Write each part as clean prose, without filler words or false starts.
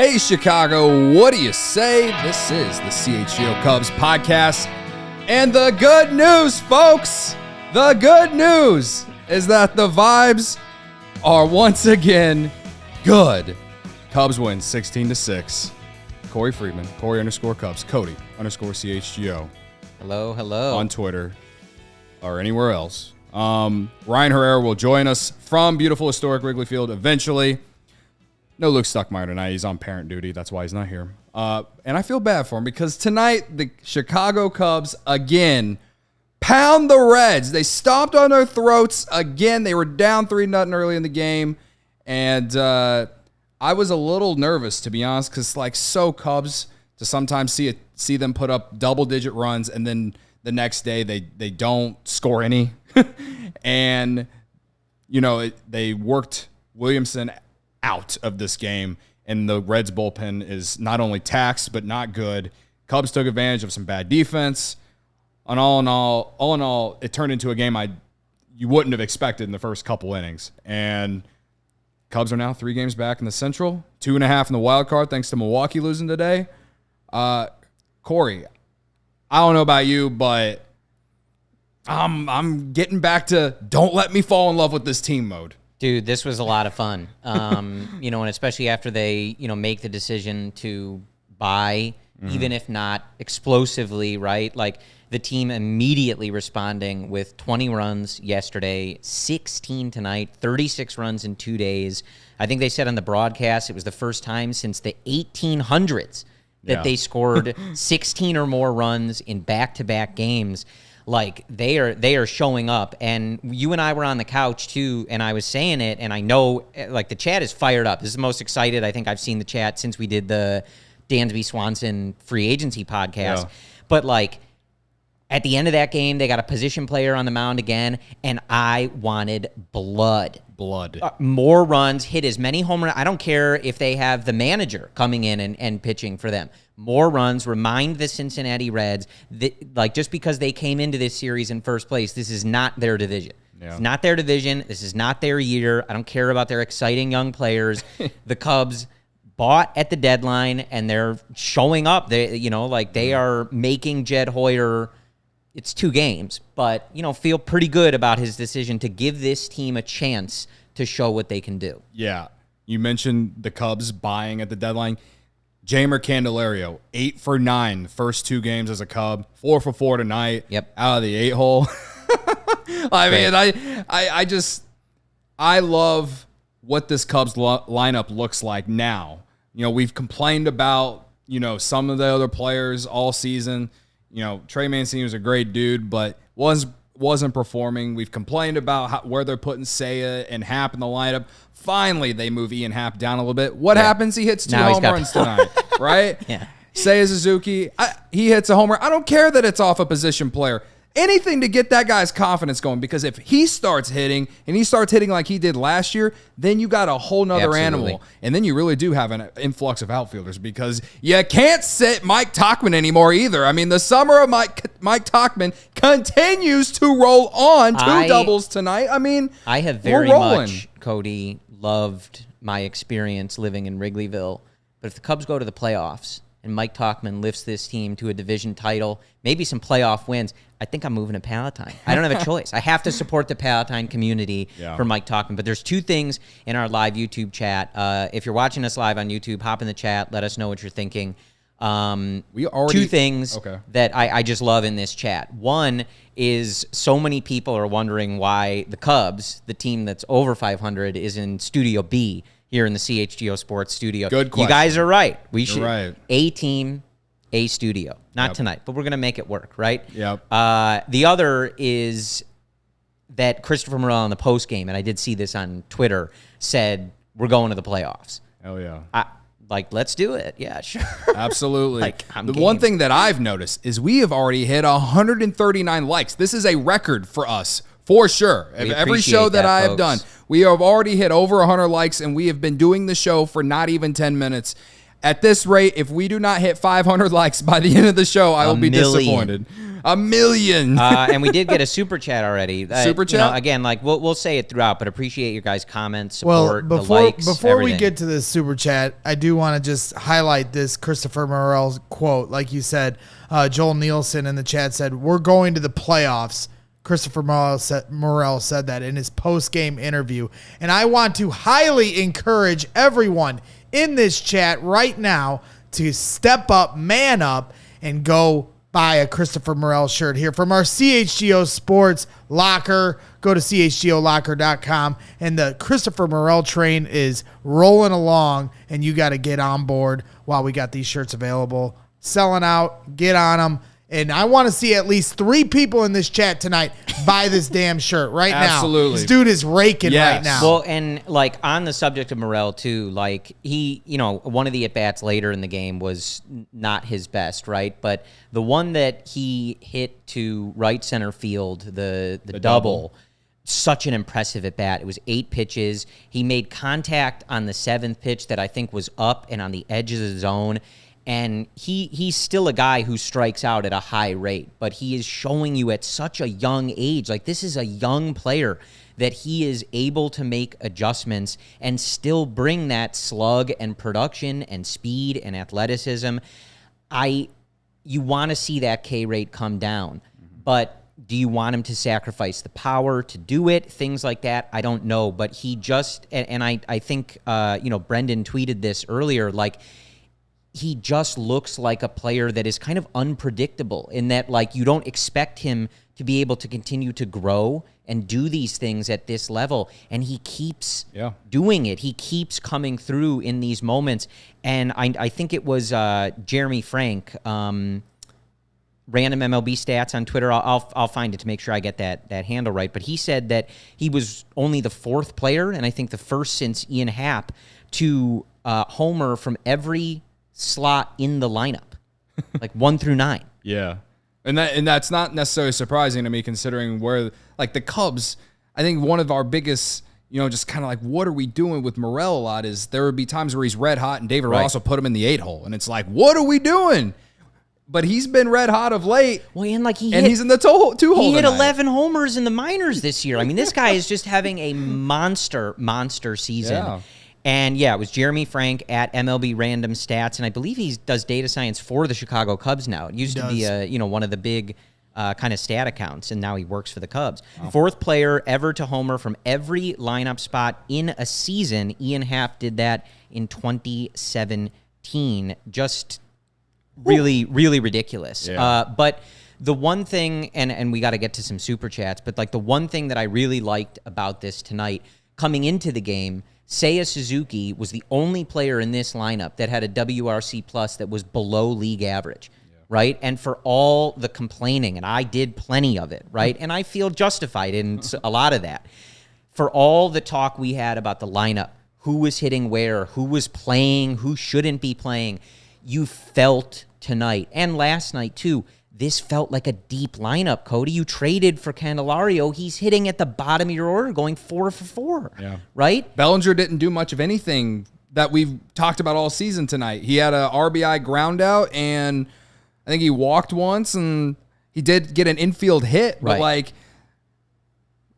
Hey, Chicago, what do you say? This is the CHGO Cubs podcast. And the good news, folks, the good news is that the vibes are once again good. Cubs win 16-6. Corey Freedman, Corey_Cubs, Cody _CHGO. Hello. On Twitter or anywhere else. Ryan Herrera will join us from beautiful historic Wrigley Field eventually. No Luke Stuckmeyer tonight. He's on parent duty. That's why he's not here. And I feel bad for him because tonight the Chicago Cubs again pound the Reds. They stomped on their throats again. They were down 3-0 early in the game. And I was a little nervous, to be honest, because Cubs to sometimes see them put up double-digit runs and then the next day they don't score any. And, they worked Williamson out of this game, and the Reds bullpen is not only taxed but not good. Cubs took advantage of some bad defense. And all in all, it turned into a game you wouldn't have expected in the first couple innings. And Cubs are now 3 games back in the Central, 2.5 in the wild card, thanks to Milwaukee losing today. Corey, I don't know about you, but I'm getting back to don't let me fall in love with this team mode. Dude, this was a lot of fun. And especially after they, make the decision to buy, even if not explosively, right? Like the team immediately responding with 20 runs yesterday, 16 tonight, 36 runs in 2 days. I think they said on the broadcast it was the first time since the 1800s that they scored 16 or more runs in back-to-back games. Like they are showing up, and you and I were on the couch too, and I was saying it, and I know the chat is fired up. This is the most excited I think I've seen the chat since we did the Dansby Swanson free agency podcast. Yeah. But at the end of that game, they got a position player on the mound again, and I wanted blood. More runs, hit as many home runs. I don't care if they have the manager coming in and pitching for them. More runs, remind the Cincinnati Reds that, just because they came into this series in first place, this is not their division. Yeah. It's not their division. This is not their year. I don't care about their exciting young players. The Cubs bought at the deadline, and they're showing up. They are making Jed Hoyer. It's 2 games, but, feel pretty good about his decision to give this team a chance to show what they can do. Yeah. You mentioned the Cubs buying at the deadline. Jeimer Candelario, 8 for 9, first 2 games as a Cub, 4 for 4 tonight. Yep. Out of the 8-hole. I love what this Cubs lineup looks like now. We've complained about, some of the other players all season. Trey Mancini was a great dude, but wasn't performing. We've complained about where they're putting Seiya and Happ in the lineup. Finally, they move Ian Happ down a little bit. What happens? He hits 2 home runs tonight, right? Yeah. Seiya Suzuki, he hits a homer. I don't care that it's off a position player. Anything to get that guy's confidence going, because if he starts hitting, and he starts hitting like he did last year, then you got a whole nother animal. And then you really do have an influx of outfielders, because you can't sit Mike Tauchman anymore either. I mean, the summer of Mike Tauchman continues to roll on. 2 doubles tonight. I mean, I have very much, Cody, loved my experience living in Wrigleyville. But if the Cubs go to the playoffs and Mike Tauchman lifts this team to a division title, maybe some playoff wins, I think I'm moving to Palatine. I don't have a choice. I have to support the Palatine community for Mike Tauchman. But there's 2 things in our live YouTube chat. If you're watching us live on YouTube, hop in the chat. Let us know what you're thinking. 2 things that I just love in this chat. One is so many people are wondering why the Cubs, the team that's over 500, is in Studio B here in the CHGO Sports Studio. Good question. You guys are right. We should right. A team, A studio. Not tonight, but we're going to make it work, right? Yep. The other is that Christopher Morel on the postgame, and I did see this on Twitter, said we're going to the playoffs. Hell yeah. Let's do it. Yeah, sure. Absolutely. One thing that I've noticed is we have already hit 139 likes. This is a record for us, for sure. Every show that I have done, we have already hit over 100 likes, and we have been doing the show for not even 10 minutes. At this rate, if we do not hit 500 likes by the end of the show, I will be disappointed. 1 million. And we did get a super chat already. Super chat? Again, like we'll say it throughout, but appreciate your guys' comments, support, the likes, before everything. we get to this super chat, I do want to just highlight this Christopher Morel quote. Like you said, Joel Nielsen in the chat said, "We're going to the playoffs." Christopher Morel said that in his post-game interview. And I want to highly encourage everyone in this chat right now to step up, man up, and go buy a Christopher Morel shirt here from our CHGO Sports locker. Go to chgolocker.com, and the Christopher Morel train is rolling along, and you got to get on board while we got these shirts available. Selling out, get on them. And I want to see at least 3 people in this chat tonight buy this damn shirt right now. Absolutely. This dude is raking right now. Well, and like on the subject of Morel too, like he, one of the at-bats later in the game was not his best, right? But the one that he hit to right center field, the double, such an impressive at-bat. It was 8 pitches. He made contact on the 7th pitch that I think was up and on the edge of the zone. And he's still a guy who strikes out at a high rate, but he is showing you at such a young age, like this is a young player, that he is able to make adjustments and still bring that slug and production and speed and athleticism. You want to see that K rate come down, but do you want him to sacrifice the power to do it? Things like that, I don't know. But he just, and I think, Brendan tweeted this earlier, like, he just looks like a player that is kind of unpredictable in that, like, you don't expect him to be able to continue to grow and do these things at this level. And he keeps doing it. He keeps coming through in these moments. And I think it was Jeremy Frank, random MLB stats on Twitter. I'll find it to make sure I get that handle right. But he said that he was only the 4th player, and I think the first since Ian Happ, to homer from every slot in the lineup, like 1 through 9. Yeah. And that's not necessarily surprising to me, considering where, like, the Cubs, I think one of our biggest, just kind of like, what are we doing with Morel a lot is there would be times where he's red hot and David Ross will put him in the 8-hole. And it's like, what are we doing? But he's been red hot of late. Well, and like he's in the 2-hole. He hit 11 homers in the minors this year. I mean, this guy is just having a monster season. Yeah. And yeah, it was Jeremy Frank at MLB Random Stats, and I believe he does data science for the Chicago Cubs now. It used to be one of the big kind of stat accounts, and now he works for the Cubs. Wow. 4th player ever to homer from every lineup spot in a season. Ian Happ did that in 2017. Just really, really ridiculous. Yeah. But the one thing, and we got to get to some super chats, but like the one thing that I really liked about this tonight, coming into the game, Seiya Suzuki was the only player in this lineup that had a WRC plus that was below league average, right? And for all the complaining, and I did plenty of it, right? And I feel justified in a lot of that. For all the talk we had about the lineup, who was hitting where, who was playing, who shouldn't be playing, you felt tonight, and last night too, this felt like a deep lineup, Cody. You traded for Candelario. He's hitting at the bottom of your order, going 4 for 4. Yeah. Right? Bellinger didn't do much of anything that we've talked about all season tonight. He had a RBI ground out, and I think he walked once, and he did get an infield hit. But, like,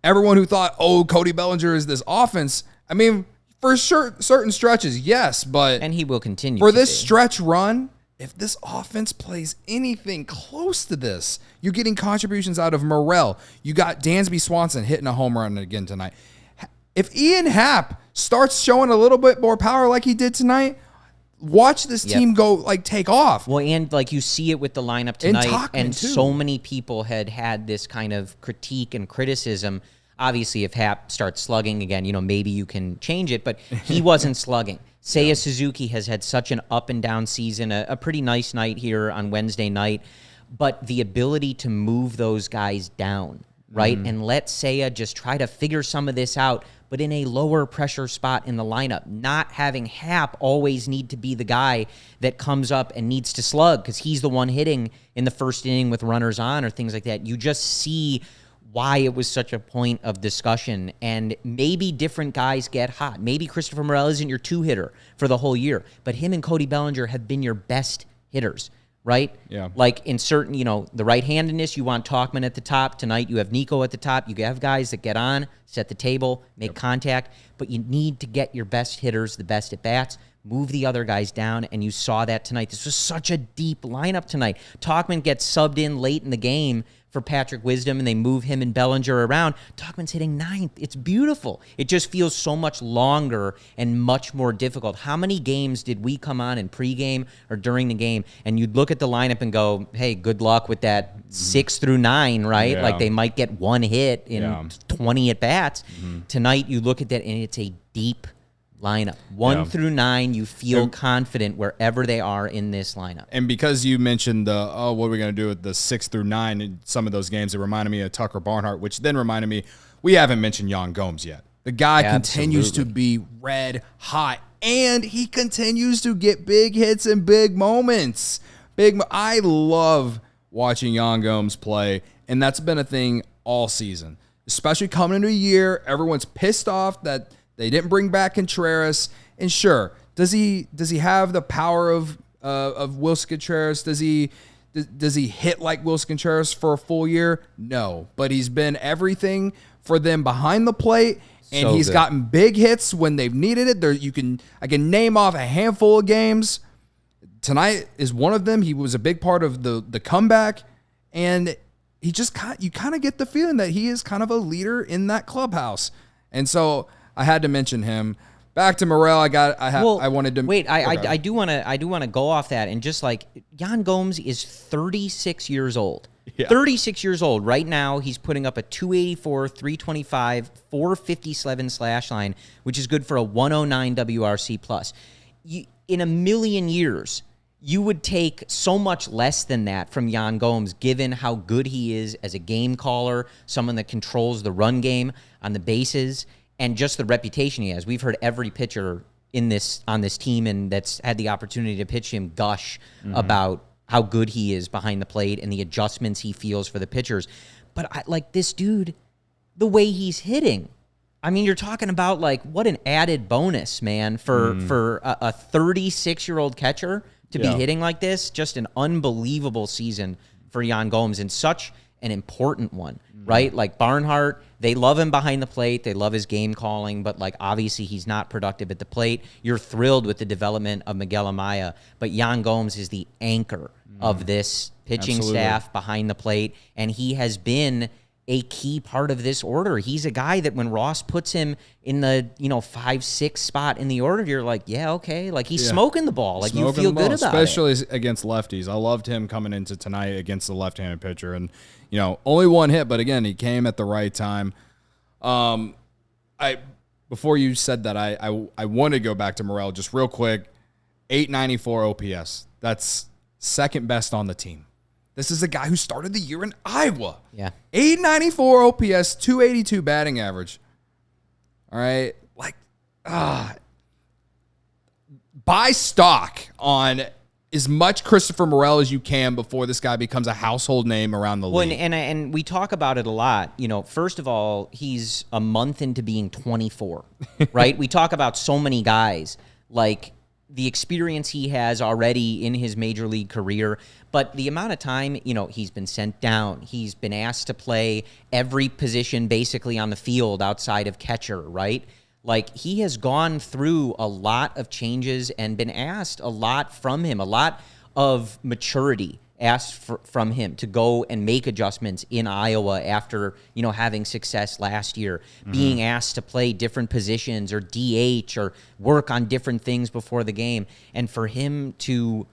everyone who thought, Cody Bellinger is this offense, I mean, for certain stretches, yes, but... And he will continue for this stretch run... If this offense plays anything close to this, you're getting contributions out of Morel. You got Dansby Swanson hitting a home run again tonight. If Ian Happ starts showing a little bit more power like he did tonight, watch this team go, like, take off. Well, and, like, you see it with the lineup tonight, and so many people had this kind of critique and criticism. Obviously, if Happ starts slugging again, maybe you can change it, but he wasn't slugging. Seiya Suzuki has had such an up and down season, a pretty nice night here on Wednesday night, but the ability to move those guys down, right? And let Seiya just try to figure some of this out, but in a lower pressure spot in the lineup, not having Happ always need to be the guy that comes up and needs to slug because he's the one hitting in the first inning with runners on or things like that. You just see why it was such a point of discussion. And maybe different guys get hot. Maybe Christopher Morel isn't your 2-hitter for the whole year, but him and Cody Bellinger have been your best hitters, right? Yeah. Like in certain, the right-handedness, you want Tauchman at the top. Tonight you have Nico at the top. You have guys that get on, set the table, make contact, but you need to get your best hitters, the best at-bats, move the other guys down, and you saw that tonight. This was such a deep lineup tonight. Tauchman gets subbed in late in the game for Patrick Wisdom, and they move him and Bellinger around. Tauchman's hitting 9th. It's beautiful. It just feels so much longer and much more difficult. How many games did we come on in pregame or during the game, and you'd look at the lineup and go, hey, good luck with that 6 through 9, right? Yeah. Like they might get one hit in 20 at-bats. Tonight, you look at that, and it's a deep lineup. 1 through 9, you feel confident wherever they are in this lineup. And because you mentioned what are we going to do with the 6 through 9 in some of those games, it reminded me of Tucker Barnhart, which then reminded me, we haven't mentioned Yan Gomes yet. The guy continues to be red hot, and he continues to get big hits and big moments. I love watching Yan Gomes play, and that's been a thing all season, especially coming into a year. Everyone's pissed off that they didn't bring back Contreras, and sure, does he have the power of Wilson Contreras? Does he hit like Wilson Contreras for a full year? No, but he's been everything for them behind the plate, and he's gotten big hits when they've needed it. I can name off a handful of games. Tonight is one of them. He was a big part of the comeback, and you kind of get the feeling that he is kind of a leader in that clubhouse, and so I had to mention him. Back to Morel, I wanted to wait. I do want to go off that, and just like Yan Gomes is 36 years old. Yeah. 36 years old right now. He's putting up a 284, 325, 457 slash line, which is good for a 109 WRC plus. In a million years, you would take so much less than that from Yan Gomes, given how good he is as a game caller, someone that controls the run game on the bases, and just the reputation he has. We've heard every pitcher on this team and that's had the opportunity to pitch him gush about how good he is behind the plate and the adjustments he feels for the pitchers. But this dude, the way he's hitting, I mean, you're talking about what an added bonus, man, for a 36-year-old catcher to be hitting like this. Just an unbelievable season for Yan Gomes, and such an important one, right? Like Barnhart, they love him behind the plate. They love his game calling, but obviously he's not productive at the plate. You're thrilled with the development of Miguel Amaya, but Yan Gomes is the anchor of this pitching staff behind the plate, and he has been a key part of this order. He's a guy that when Ross puts him in the 5-6 spot in the order, you're like, yeah, okay, he's smoking the ball. You feel good about especially it. Against lefties. I loved him coming into tonight against the left-handed pitcher, and only one hit, but again, he came at the right time. Before you said that, I want to go back to Morel just real quick. 894 OPS. That's second best on the team. This is a guy who started the year in Iowa. Yeah. 894 OPS, 282 batting average. All right. Buy stock on as much Christopher Morel as you can before this guy becomes a household name around the league. And we talk about it a lot. First of all, he's a month into being 24, right? We talk about so many guys, the experience he has already in his major league career, but the amount of time, he's been sent down. He's been asked to play every position basically on the field outside of catcher, right? He has gone through a lot of changes and been asked a lot from him, a lot of maturity asked from him to go and make adjustments in Iowa after, having success last year, being asked to play different positions or DH or work on different things before the game. And for him to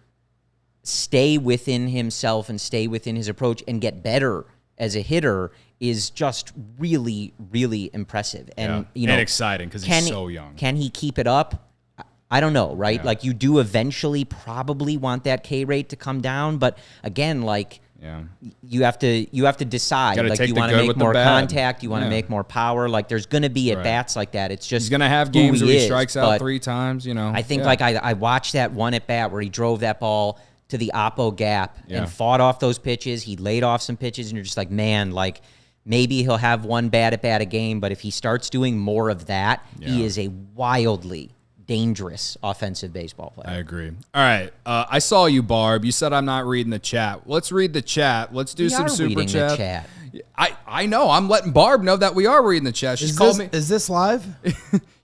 stay within himself and stay within his approach and get better as a hitter is just really, really impressive. And, and exciting because he's so young. Can he keep it up? I don't know, right? Yeah. You do eventually probably want that K rate to come down, but again, you have to decide. You want to make more contact, you want to make more power. There's going to be at bats like that. It's just he's going to have games where he strikes out 3 times. I think I watched that one at bat where he drove that ball to the oppo gap and fought off those pitches. He laid off some pitches, and you're just like, man, Maybe he'll have one bad at bat a game, but if he starts doing more of that, he is a wildly dangerous offensive baseball player. I agree. All right. I saw you, Barb. You said I'm not reading the chat. Let's read the chat. Let's do some super chat. The chat. I know. I'm letting Barb know that we are reading the chat. Is this live?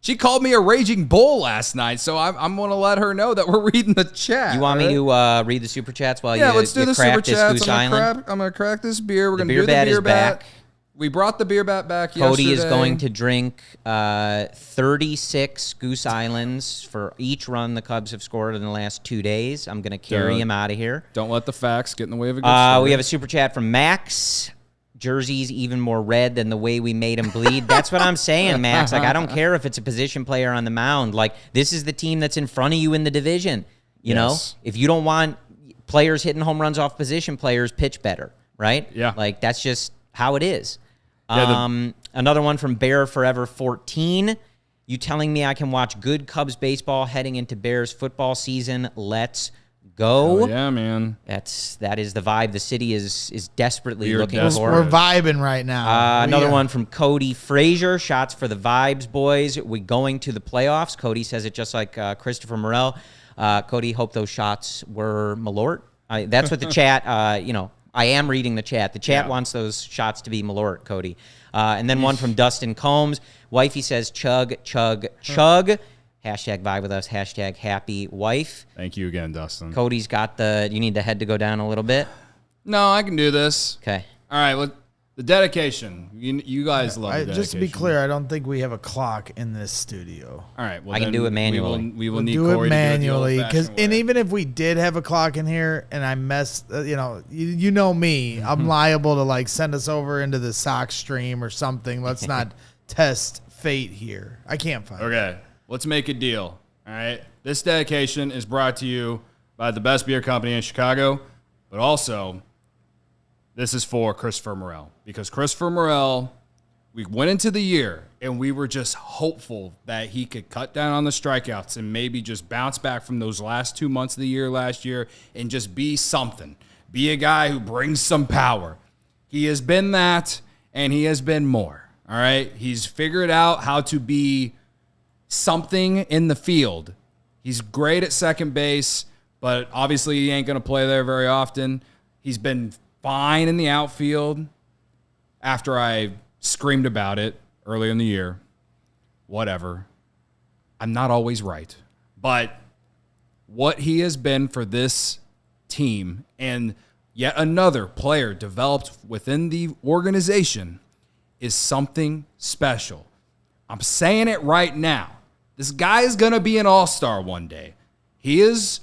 She called me a raging bull last night, so I'm going to let her know that we're reading the chat. You want me to read the super chats while let's do the super chats. I'm Island? going to crack this beer. We're going to do the beer bat. Back. We brought the beer bat back Cody yesterday. is going to drink 36 Goose Islands for each run the Cubs have scored in the last 2 days. I'm going to carry him out of here. Don't let the facts get in the way of a good story. We have a super chat from Max. Jersey's even more red than the way we made him bleed. That's what I'm saying, Max. Like, I don't care if it's a position player on the mound. Like, this is the team that's in front of you in the division. You know? If you don't want players hitting home runs off position players, pitch better, right? Yeah. Like, that's just how it is. Another one from Bear Forever 14. You telling me I can watch good Cubs baseball heading into Bears football season? Let's go. Oh, yeah, man. That is the vibe the city is desperately looking for. We're vibing right now. Another one from Cody Frazier. Shots for the vibes, boys. We going to the playoffs. Cody says it just like Christopher Morel. Cody, hope those shots were Malort. That's what the chat, I am reading the chat. The chat wants those shots to be Malort, Cody. And then one from Dustin Combs. Wifey says, chug, chug, chug. Hashtag vibe with us. Hashtag happy wife. Thank you again, Dustin. Cody's got you need the head to go down a little bit? No, I can do this. Okay. All right. The dedication. You guys love the dedication. Just to be clear, I don't think we have a clock in this studio. All right. Well, I can do it manually. We will need do Corey it manually. And even if we did have a clock in here and I messed, you know me, I'm liable to send us over into the sock stream or something. Let's not test fate here. I can't find it. Okay. Let's make a deal. All right. This dedication is brought to you by the best beer company in Chicago, but also this is for Christopher Morel, because Christopher Morel, we went into the year and we were just hopeful that he could cut down on the strikeouts and maybe just bounce back from those last 2 months of the year last year and just be something. Be a guy who brings some power. He has been that, and he has been more. All right. He's figured out how to be something in the field. He's great at second base, but obviously he ain't going to play there very often. He's been fine in the outfield after I screamed about it earlier in the year. Whatever. I'm not always right. But what he has been for this team, and yet another player developed within the organization, is something special. I'm saying it right now. This guy is going to be an all-star one day. He is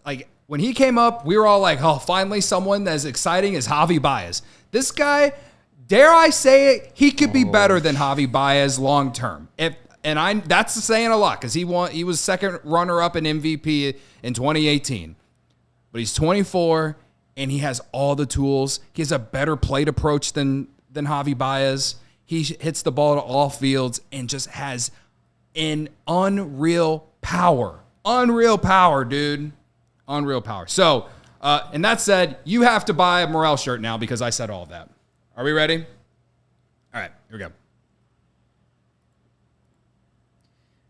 like, when he came up, we were all like, oh, finally someone as exciting as Javi Baez. This guy, dare I say it, he could be better than Javi Baez long term. That's saying a lot, because he was second runner-up in MVP in 2018. But he's 24, and he has all the tools. He has a better plate approach than Javi Baez. He hits the ball to all fields and just has an unreal power. Unreal power, dude. Unreal power. So, and that said, you have to buy a Morel shirt now because I said all of that. Are we ready? All right, here we go.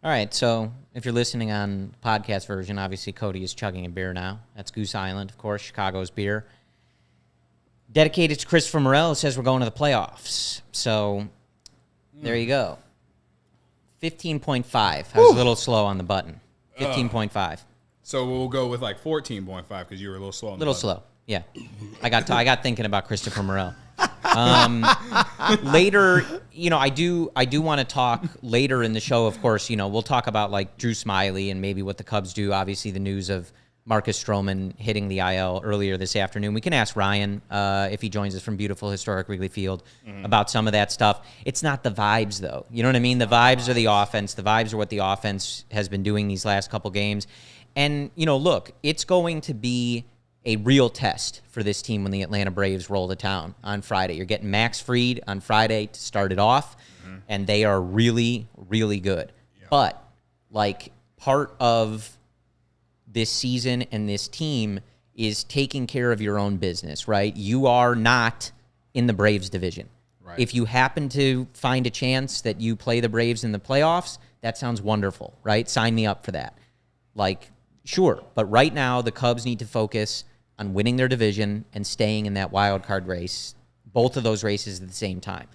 All right, so if you're listening on podcast version, obviously Cody is chugging a beer now. That's Goose Island, of course, Chicago's beer. Dedicated to Christopher Morel. It says we're going to the playoffs. So there you go. 15.5. I was a little slow on the button. 15.5. So we'll go with 14.5 because you were a little slow on the button. Slow. Yeah. I got thinking about Christopher Morel. Later, I do want to talk later in the show, of course, we'll talk about Drew Smyly and maybe what the Cubs do. Obviously, the news of Marcus Strowman hitting the IL earlier this afternoon. We can ask Ryan if he joins us from beautiful, historic Wrigley Field about some of that stuff. It's not the vibes, though. You know what I mean? The vibes are the offense. The vibes are what the offense has been doing these last couple games. And, look, it's going to be a real test for this team when the Atlanta Braves roll to town on Friday. You're getting Max Fried on Friday to start it off, and they are really, really good. Yeah. But, part of this season and this team is taking care of your own business, right? You are not in the Braves division. Right. If you happen to find a chance that you play the Braves in the playoffs, that sounds wonderful, right? Sign me up for that. Like, sure. But right now, the Cubs need to focus on winning their division and staying in that wild card race, both of those races at the same time.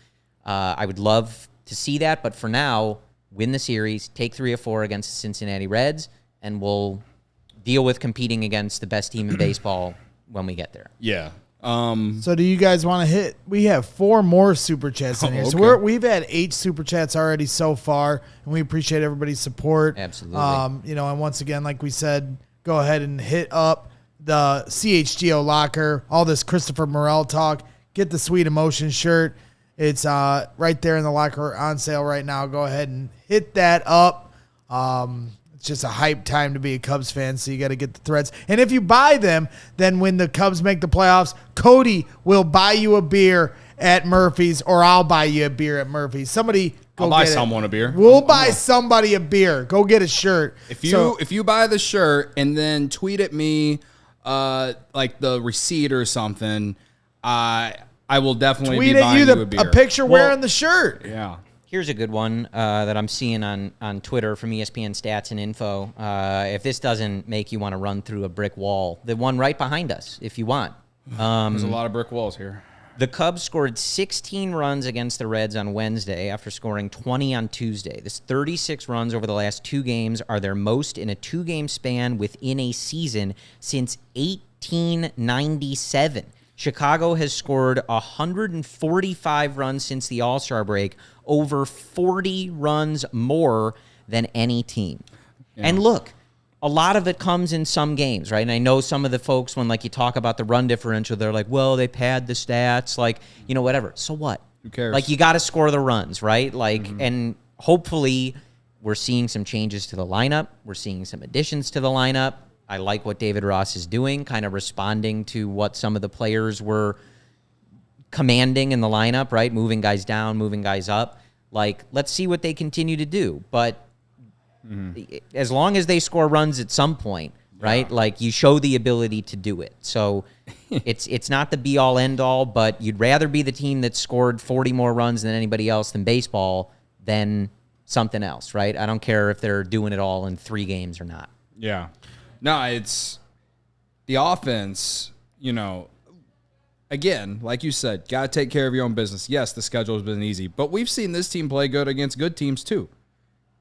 I would love to see that, but for now, win the series, take 3 or 4 against the Cincinnati Reds, and we'll deal with competing against the best team in baseball when we get there. Yeah. So do you guys want to hit? We have 4 more super chats in here. Okay. So we've had 8 super chats already so far, and we appreciate everybody's support. Absolutely. And once again, like we said, go ahead and hit up the CHGO locker. All this Christopher Morel talk. Get the Sweet Emotion shirt. It's right there in the locker on sale right now. Go ahead and hit that up. It's just a hype time to be a Cubs fan, so you got to get the threads. And if you buy them, then when the Cubs make the playoffs, Cody will buy you a beer at Murphy's, or I'll buy you a beer at Murphy's. Somebody go I'll buy get someone it. a beer. We'll buy somebody a beer. Go get a shirt. If you buy the shirt and then tweet at me like the receipt or something, I will definitely tweet be at buying you you a beer. a picture wearing the shirt. Yeah. Here's a good one that I'm seeing on Twitter from ESPN Stats and Info. If this doesn't make you want to run through a brick wall, the one right behind us, if you want. There's a lot of brick walls here. The Cubs scored 16 runs against the Reds on Wednesday after scoring 20 on Tuesday. This 36 runs over the last 2 games are their most in a 2-game span within a season since 1897. Chicago has scored 145 runs since the All-Star break, over 40 runs more than any team. Yeah. And look, a lot of it comes in some games, right? And I know some of the folks, when like you talk about the run differential, they're like, well, they pad the stats, like, whatever. So what? Who cares? Like, you got to score the runs, right? Like, and hopefully we're seeing some changes to the lineup. We're seeing some additions to the lineup. I like what David Ross is doing, kind of responding to what some of the players were commanding in the lineup, right? Moving guys down, moving guys up. Like, let's see what they continue to do. But as long as they score runs at some point, right? Yeah. Like, you show the ability to do it. So it's not the be-all, end-all, but you'd rather be the team that scored 40 more runs than anybody else in baseball than something else, right? I don't care if they're doing it all in 3 games or not. Yeah. No, it's the offense, again, like you said, got to take care of your own business. Yes, the schedule has been easy, but we've seen this team play good against good teams too.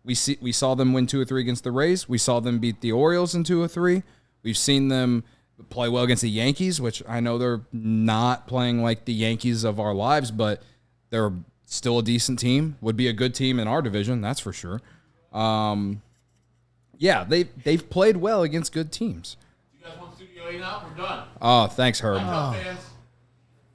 We saw them win 2 or 3 against the Rays. We saw them beat the Orioles in 2 or 3. We've seen them play well against the Yankees, which I know they're not playing like the Yankees of our lives, but they're still a decent team. Would be a good team in our division, that's for sure. Yeah, they've played well against good teams. You guys want Studio A now? We're done. Oh, thanks, Herb.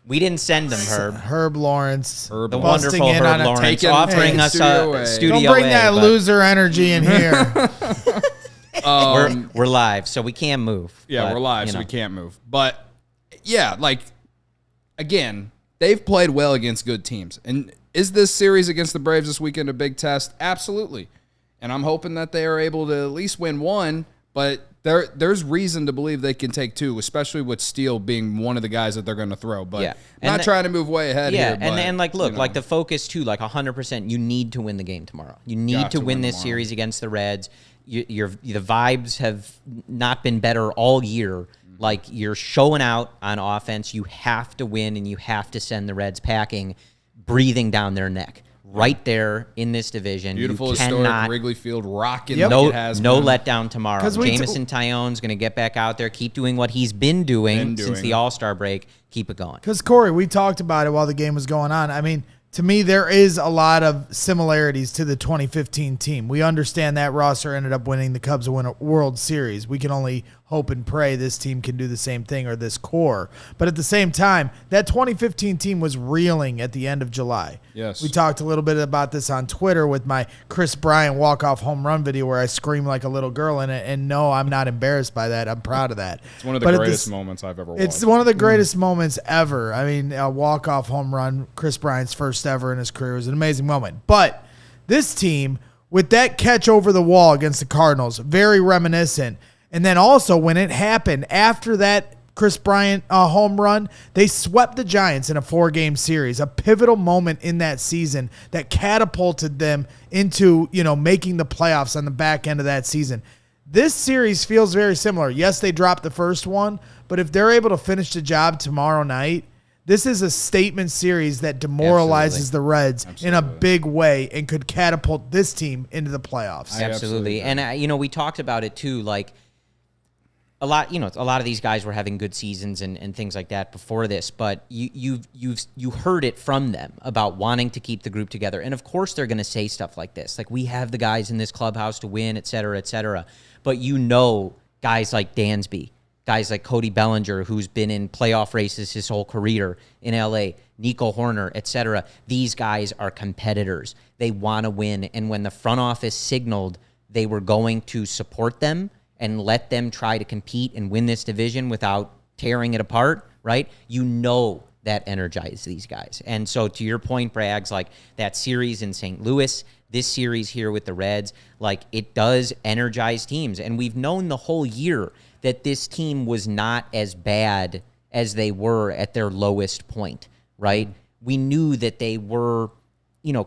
We didn't send them, Herb. Herb Lawrence. The wonderful Herb Lawrence offering us a Studio A. Don't bring that loser energy in here. We're live, so we can't move. Yeah, we're live, so we can't move. But, yeah, like, again, they've played well against good teams. And is this series against the Braves this weekend a big test? Absolutely. And I'm hoping that they are able to at least win 1, but there's reason to believe they can take 2, especially with Steele being one of the guys that they're going to throw. But not trying to move way ahead here. Yeah, and like, look, like the focus, too, like 100%, you need to win the game tomorrow. You need to win this series against the Reds. The vibes have not been better all year. Like, you're showing out on offense. You have to win, and you have to send the Reds packing, breathing down their neck. Right there in this division. Beautiful, historic Wrigley Field rocking like it has no letdown tomorrow. Jameson Tyon's going to get back out there, keep doing what he's been doing since the All-Star break. Keep it going. Because, Corey, we talked about it while the game was going on. I mean, to me, there is a lot of similarities to the 2015 team. We understand that roster ended up winning the Cubs World Series. We can only hope and pray this team can do the same thing, or this core. But at the same time, that 2015 team was reeling at the end of July. Yes. We talked a little bit about this on Twitter with my Chris Bryant walk-off home run video where I scream like a little girl in it. And no, I'm not embarrassed by that. I'm proud of that. It's one of the greatest moments I've ever watched. It's one of the greatest moments ever. I mean, a walk-off home run, Chris Bryant's first ever in his career, was an amazing moment. But this team, with that catch over the wall against the Cardinals, very reminiscent. And then also when it happened after that Chris Bryant home run. They swept the Giants in a 4-game series, a pivotal moment in that season that catapulted them into, making the playoffs on the back end of that season. This series feels very similar. Yes, they dropped the first one, but if they're able to finish the job tomorrow night, this is a statement series that demoralizes the Reds in a big way and could catapult this team into the playoffs. Absolutely. And, we talked about it too, like a lot of these guys were having good seasons and things like that before this, but you heard it from them about wanting to keep the group together. And of course they're going to say stuff like this. Like, we have the guys in this clubhouse to win, et cetera, et cetera. But guys like Dansby, guys like Cody Bellinger, who's been in playoff races his whole career in LA, Nico Horner, etc. These guys are competitors. They want to win. And when the front office signaled they were going to support them and let them try to compete and win this division without tearing it apart, right? That energized these guys. And so to your point, Braggs, like that series in St. Louis, this series here with the Reds, like it does energize teams. And we've known the whole year that this team was not as bad as they were at their lowest point, right? We knew that they were,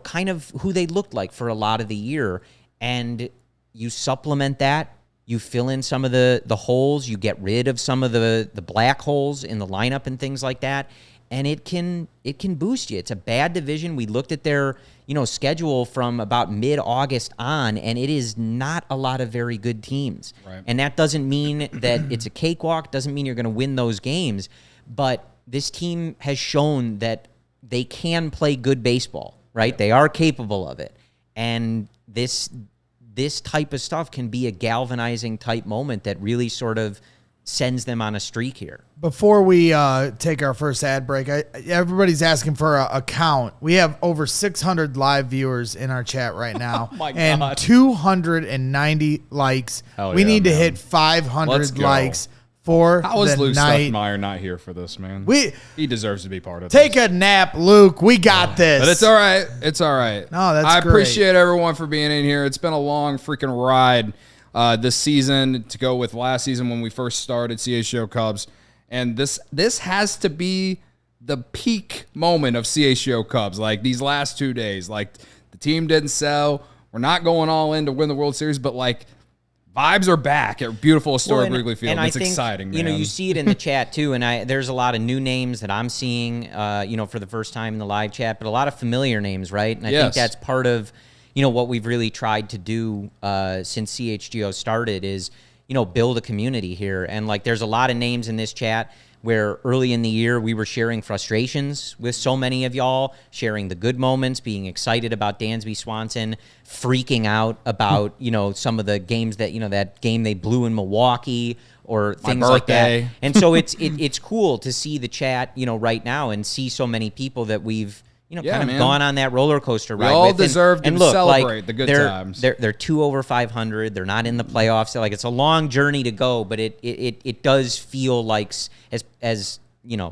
kind of who they looked like for a lot of the year. And you supplement that, you fill in some of the holes, you get rid of some of the black holes in the lineup and things like that, and it can boost you. It's a bad division. We looked at their schedule from about mid-August on, and it is not a lot of very good teams. Right. And that doesn't mean that it's a cakewalk, doesn't mean you're going to win those games, but this team has shown that they can play good baseball, right? They are capable of it. And this type of stuff can be a galvanizing type moment that really sort of sends them on a streak here. Before we take our first ad break, everybody's asking for a count. We have over 600 live viewers in our chat right now. Oh my God. And 290 likes. Hell we yeah, need to man. hit Let's 500 go. likes for How is the Luke night. Stuckmeyer not here for this, man? He deserves to be part of Take this. a nap, Luke. We got this. But it's all right. It's all right. No, that's I great. appreciate everyone for being in here. It's been a long freaking ride this season to go with last season when we first started CHGO Cubs. And this has to be the peak moment of CHGO Cubs. Like these last 2 days, like the team didn't sell. We're not going all in to win the World Series, but like vibes are back at beautiful historic Wrigley Field. And It's I think, exciting, man. You see it in the chat too, and there's a lot of new names that I'm seeing, for the first time in the live chat, but a lot of familiar names, right? And I think that's part of, what we've really tried to do since CHGO started is, build a community here. And like, there's a lot of names in this chat where early in the year we were sharing frustrations with so many of y'all, sharing the good moments, being excited about Dansby Swanson, freaking out about, some of the games that, that game they blew in Milwaukee or things like that. And so it's cool to see the chat, right now and see so many people that we've, kind of gone on that roller coaster ride. We all with. deserve to look, celebrate the good times. They're 2 over 500. They're not in the playoffs. So, like, it's a long journey to go, but it does feel like, as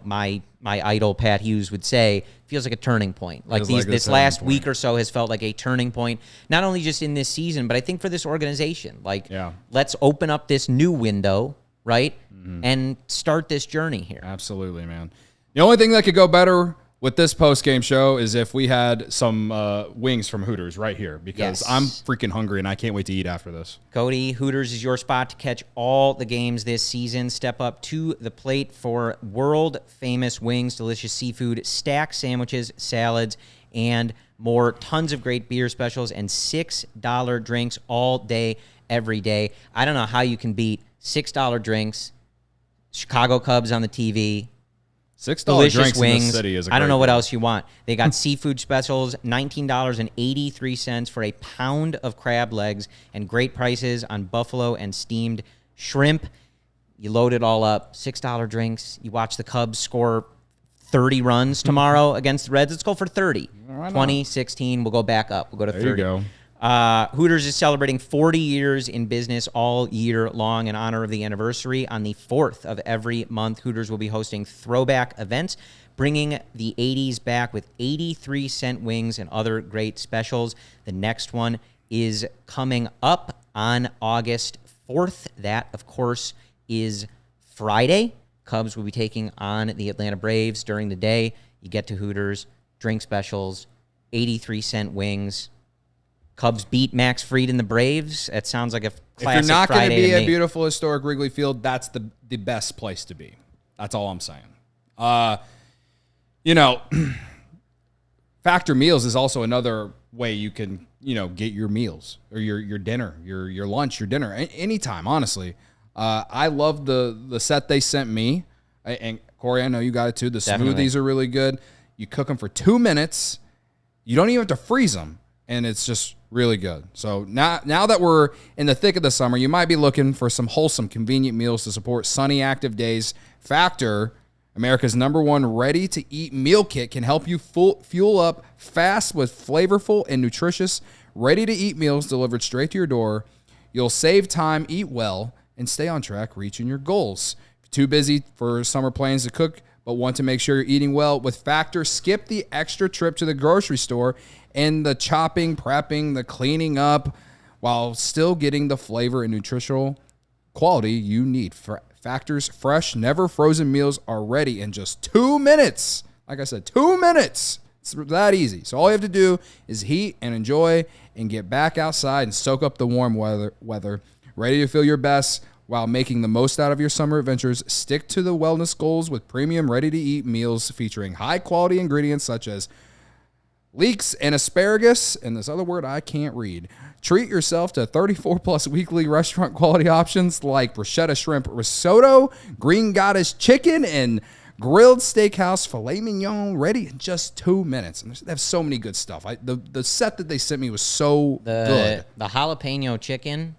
my idol Pat Hughes would say, feels like a turning point. Like this last week or so has felt like a turning point, not only just in this season, but I think for this organization. Like, let's open up this new window, right, and start this journey here. Absolutely, man. The only thing that could go better with this post-game show is if we had some wings from Hooters right here, because I'm freaking hungry and I can't wait to eat after this. Cody, Hooters is your spot to catch all the games this season. Step up to the plate for world-famous wings, delicious seafood, stacked sandwiches, salads, and more. Tons of great beer specials and $6 drinks all day, every day. I don't know how you can beat $6 drinks, Chicago Cubs on the TV, $6 delicious drinks wings. in the city is a I don't great know what deal. else you want. They got seafood specials, $19.83 for a pound of crab legs, and great prices on buffalo and steamed shrimp. You load it all up, $6 drinks. You watch the Cubs score 30 runs tomorrow against the Reds. Let's go for 30. 20, 16. We'll go back up. We'll go to 30. There you go. Hooters is celebrating 40 years in business all year long in honor of the anniversary. On the 4th of every month, Hooters will be hosting throwback events, bringing the 80s back with 83-cent wings and other great specials. The next one is coming up on August 4th. That, of course, is Friday. Cubs will be taking on the Atlanta Braves during the day. You get to Hooters, drink specials, 83-cent wings. Cubs beat Max Fried and the Braves. That sounds like a classic Friday. If you're not going to be to at me. beautiful historic Wrigley Field, that's the best place to be. That's all I'm saying. Factor meals is also another way you can, get your meals or your dinner, your lunch, your dinner, anytime, honestly. I love the set they sent me. And Corey, I know you got it too. The Definitely. smoothies are really good. You cook them for 2 minutes. You don't even have to freeze them. And it's just really good. So now that we're in the thick of the summer, you might be looking for some wholesome, convenient meals to support sunny, active days. Factor, America's #1 ready-to-eat meal kit, can help you fuel up fast with flavorful and nutritious ready-to-eat meals delivered straight to your door. You'll save time, eat well, and stay on track reaching your goals. If you're too busy for summer plans to cook but want to make sure you're eating well, with Factor, skip the extra trip to the grocery store and the chopping, prepping, the cleaning up, while still getting the flavor and nutritional quality you need. Factor's fresh, never frozen meals are ready in just 2 minutes. Like I said, 2 minutes. It's that easy. So all you have to do is heat and enjoy and get back outside and soak up the warm weather. Ready to feel your best while making the most out of your summer adventures. Stick to the wellness goals with premium ready-to-eat meals featuring high-quality ingredients such as leeks and asparagus, and this other word I can't read. Treat yourself to 34-plus weekly restaurant-quality options like bruschetta shrimp risotto, green goddess chicken, and grilled steakhouse filet mignon, ready in just 2 minutes. And they have so many good stuff. The set that they sent me was so good. The jalapeno chicken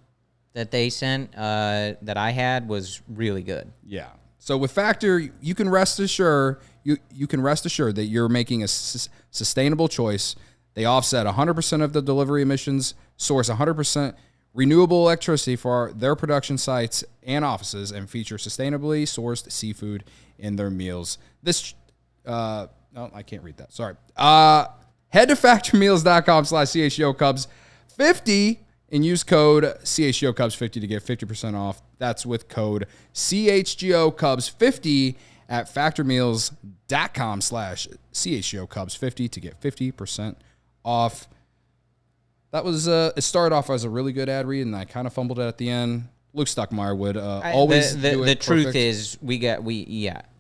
that they sent that I had was really good. Yeah. So with Factor, you can rest assured that you're making a sustainable choice. They offset 100% of the delivery emissions, source 100% renewable electricity for their production sites and offices, and feature sustainably sourced seafood in their meals. I can't read that. Sorry. Head to factormeals.com/CHGO Cubs 50 and use code CHGO Cubs 50 to get 50% off. That's with code CHGO Cubs 50 at factormeals.com/CHGO Cubs 50 to get 50% off. That was it started off as a really good ad read, and I kind of fumbled it at the end. Luke Stuckmeyer would always do it The truth perfect. is, we got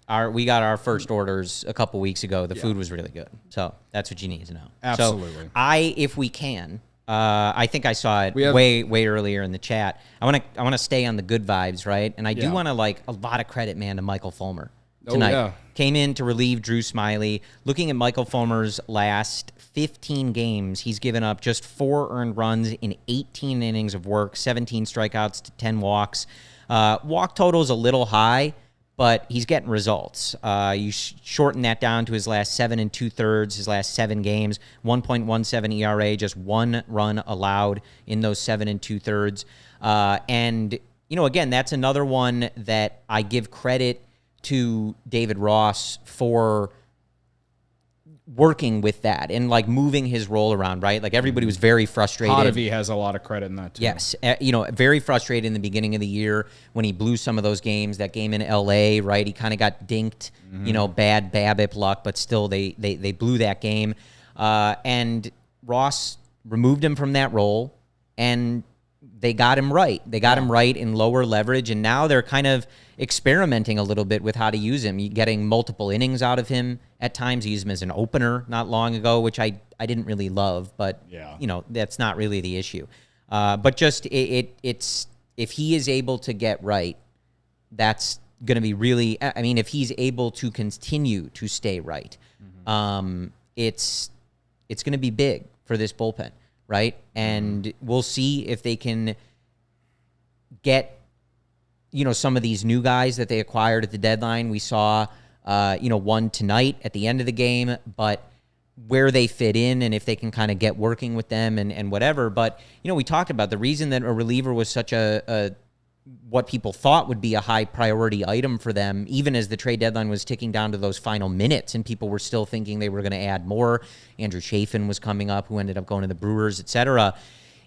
our first orders a couple weeks ago. The food was really good, so that's what you need to know. Absolutely. So if we can, I think I saw it have- way earlier in the chat. I want to stay on the good vibes, right? And I do want to a lot of credit, man, to Michael Fulmer tonight. yeah. Came in to relieve Drew Smiley. Looking at Michael Fulmer's last 15 games, he's given up just 4 earned runs in 18 innings of work, 17 strikeouts to 10 walks. Walk total is a little high, but he's getting results. You shorten that down to his last 7 2/3, his last 7 games, 1.17 ERA, just 1 run allowed in those 7 2/3. And, again, that's another one that I give credit to David Ross for working with that and moving his role around, right? Everybody was very frustrated. Potovy has a lot of credit in that too. Yes. Very frustrated in the beginning of the year when he blew some of those games. That game in LA, right? He kind of got dinked, bad BABIP luck, but still they blew that game. And Ross removed him from that role, and they got him right. They got him right in lower leverage, and now they're kind of experimenting a little bit with how to use him. You're getting multiple innings out of him at times. He used him as an opener not long ago, which I didn't really love, but that's not really the issue. But just it's if he is able to get right, that's going to be really. I mean, if he's able to continue to stay right, it's going to be big for this bullpen, right? And we'll see if they can get some of these new guys that they acquired at the deadline. We saw, one tonight at the end of the game, but where they fit in and if they can kind of get working with them and whatever. But, we talked about the reason that a reliever was such a what people thought would be a high priority item for them, even as the trade deadline was ticking down to those final minutes and people were still thinking they were going to add more. Andrew Chafin was coming up, who ended up going to the Brewers, et cetera.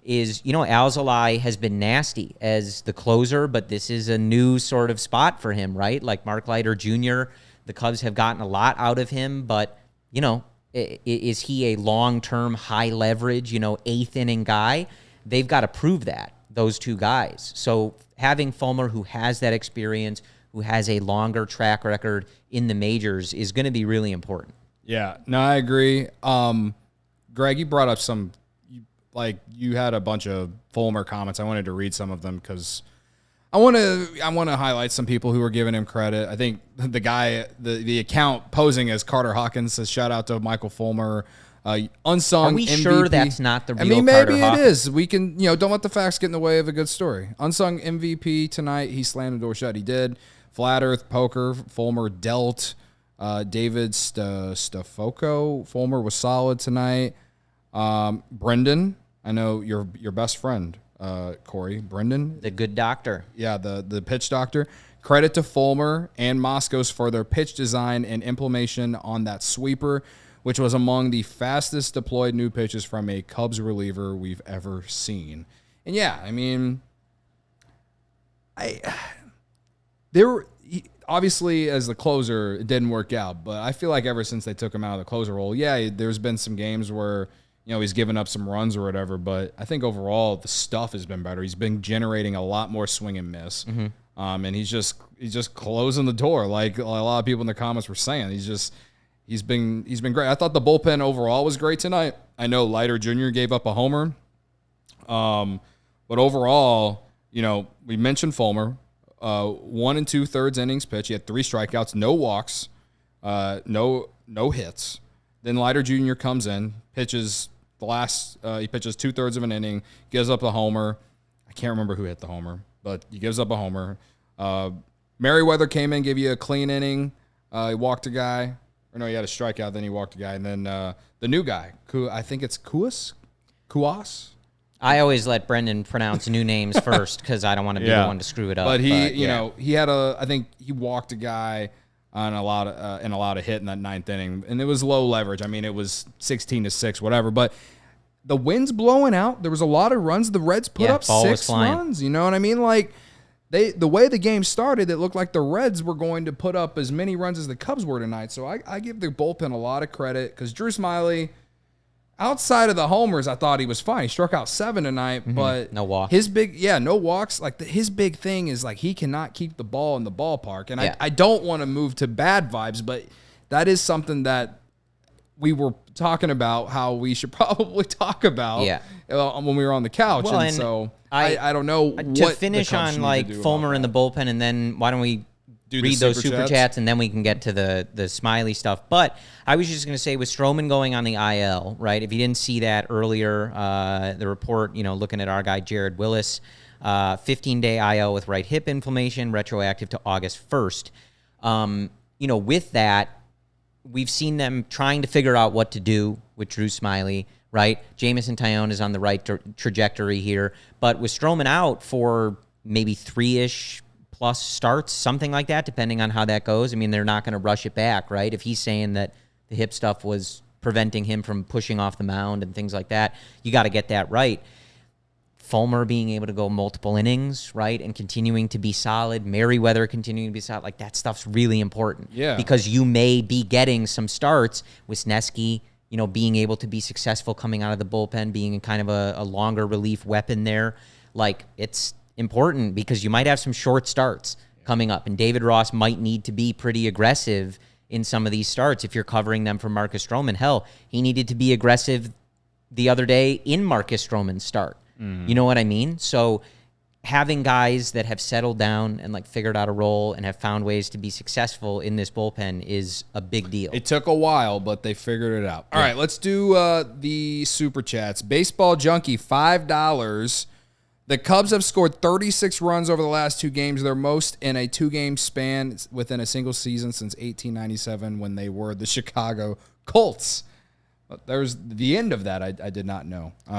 is, ALLCITY has been nasty as the closer, but this is a new sort of spot for him, right? Like Mark Leiter Jr., the Cubs have gotten a lot out of him, but, is he a long-term, high-leverage, eighth-inning guy? They've got to prove that, those two guys. So having Fulmer, who has that experience, who has a longer track record in the majors, is going to be really important. Yeah, no, I agree. Greg, you brought up you had a bunch of Fulmer comments. I wanted to read some of them because I want to highlight some people who are giving him credit. I think the guy, the account posing as Carter Hawkins says, shout out to Michael Fulmer, unsung Are we MVP. sure that's not the real maybe Carter it Hawkins? is. We can, don't let the facts get in the way of a good story. Unsung MVP tonight. He slammed the door shut. He did. Flat Earth Poker. Fulmer dealt. David Stafoco. Fulmer was solid tonight. Brendan, I know your best friend, Corey. Brendan, The good doctor. yeah, the pitch doctor. Credit to Fulmer and Moscos for their pitch design and implementation on that sweeper, which was among the fastest deployed new pitches from a Cubs reliever we've ever seen. And yeah, I mean, obviously, as the closer, it didn't work out. But I feel like ever since they took him out of the closer role, yeah, there's been some games where, he's given up some runs or whatever. But I think overall, the stuff has been better. He's been generating a lot more swing and miss. Mm-hmm. And he's just closing the door, like a lot of people in the comments were saying. He's been great. I thought the bullpen overall was great tonight. I know Leiter Jr. gave up a homer. But overall, we mentioned Fulmer. 1 2/3 innings pitch. He had 3 strikeouts, no walks, no hits. Then Leiter Jr. comes in, pitches he pitches 2/3 of an inning, gives up a homer. I can't remember who hit the homer, but he gives up a homer. Merriweather came in, gave you a clean inning. He walked a guy. Or no, he had a strikeout, then he walked a guy. And then the new guy, I think it's Kuas? I always let Brendan pronounce new names first because I don't want to be the one to screw it up. But he had I think he walked a guy on a lot of hit in that 9th inning, and it was low leverage. I mean, it was 16-6, whatever. But the wind's blowing out. There was a lot of runs. The Reds put up 6 runs. You know what I mean? Like the way the game started, it looked like the Reds were going to put up as many runs as the Cubs were tonight. So I give the bullpen a lot of credit because Drew Smyly, outside of the homers, I thought he was fine. He struck out 7 tonight, but no walks. No walks. Like his big thing is like he cannot keep the ball in the ballpark. And I don't want to move to bad vibes, but that is something that we were talking about how we should probably talk about when we were on the couch. Well, and so I don't know to what finish the Cubs on need like to do Fulmer about in the bullpen, and then why don't we Do the read those super super chats, and then we can get to the Smiley stuff. But I was just going to say, with Strowman going on the IL, right? If you didn't see that earlier, the report, looking at our guy Jared Willis, 15-day IL with right hip inflammation, retroactive to August 1st. With that, we've seen them trying to figure out what to do with Drew Smyly, right? Jamison Tyone is on the right trajectory here. But with Strowman out for maybe 3-ish plus starts, something like that, depending on how that goes. I mean, they're not going to rush it back, right? If he's saying that the hip stuff was preventing him from pushing off the mound and things like that, you got to get that right. Fulmer being able to go multiple innings, right, and continuing to be solid, Merriweather continuing to be solid, like that stuff's really important. Yeah. Because you may be getting some starts with Sneski, being able to be successful coming out of the bullpen, being kind of a longer relief weapon there. Like, it's important because you might have some short starts coming up, and David Ross might need to be pretty aggressive in some of these starts if you're covering them for Marcus Stroman. Hell, he needed to be aggressive the other day in Marcus Stroman's start. You know what I mean? So having guys that have settled down and figured out a role and have found ways to be successful in this bullpen is a big deal. It took a while, but they figured it out. All right, let's do the super chats. Baseball Junkie, $5. The Cubs have scored 36 runs over the last 2 games, their most in a 2-game span within a single season since 1897 when they were the Chicago Colts. There's the end of that. I did not know. We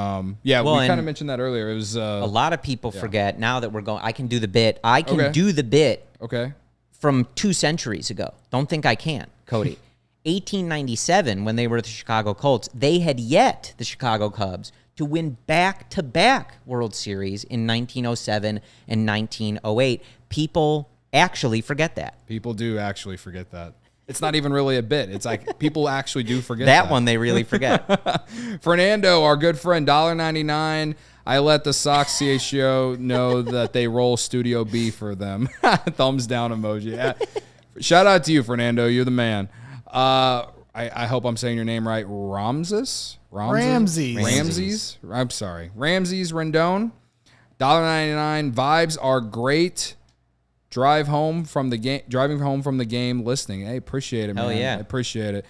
kind of mentioned that earlier. It was a lot of people forget now that we're going. I can do the bit. I can do the bit. Okay. From 2 centuries ago. Don't think I can't, Cody. 1897, when they were the Chicago Colts, they had yet, the Chicago Cubs, to win back-to-back World Series in 1907 and 1908. People actually forget that. People do actually forget that. It's not even really a bit. It's like people actually do forget that. That one they really forget. Fernando, our good friend, $1.99. I let the Sox CHGO know that they roll Studio B for them. Thumbs down emoji. Yeah. Shout out to you, Fernando. You're the man. I hope I'm saying your name right. Ramses? Ramses. I'm sorry. Ramses Rendon. $1.99. Vibes are great. Driving home from the game, listening. Hey, appreciate it, man. Hell yeah. I appreciate it.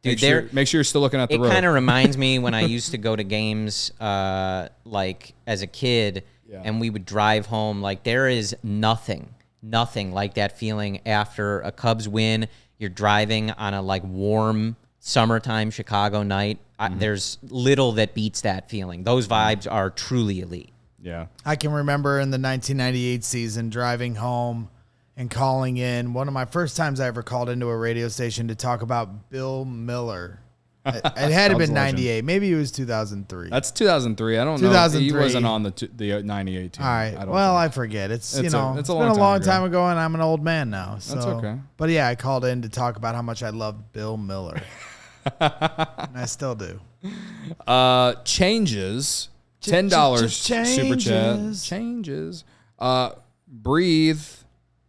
Dude, make sure you're still looking at the road. It kind of reminds me when I used to go to games, like as a kid, and we would drive home. Like there is nothing like that feeling after a Cubs win. You're driving on a like warm summertime Chicago night. There's little that beats that feeling. Those vibes are truly elite. Yeah. I can remember in the 1998 season driving home and calling in. One of my first times I ever called into a radio station to talk about Bill Miller. It had to have been 98. Maybe it was 2003. That's 2003. I don't know. 2003. He wasn't on the 98 team. All right. I forget. It's been a long long time ago, and I'm an old man now. So. That's okay. But yeah, I called in to talk about how much I loved Bill Miller. And I still do. Changes. $10 super chat. Changes. Breathe.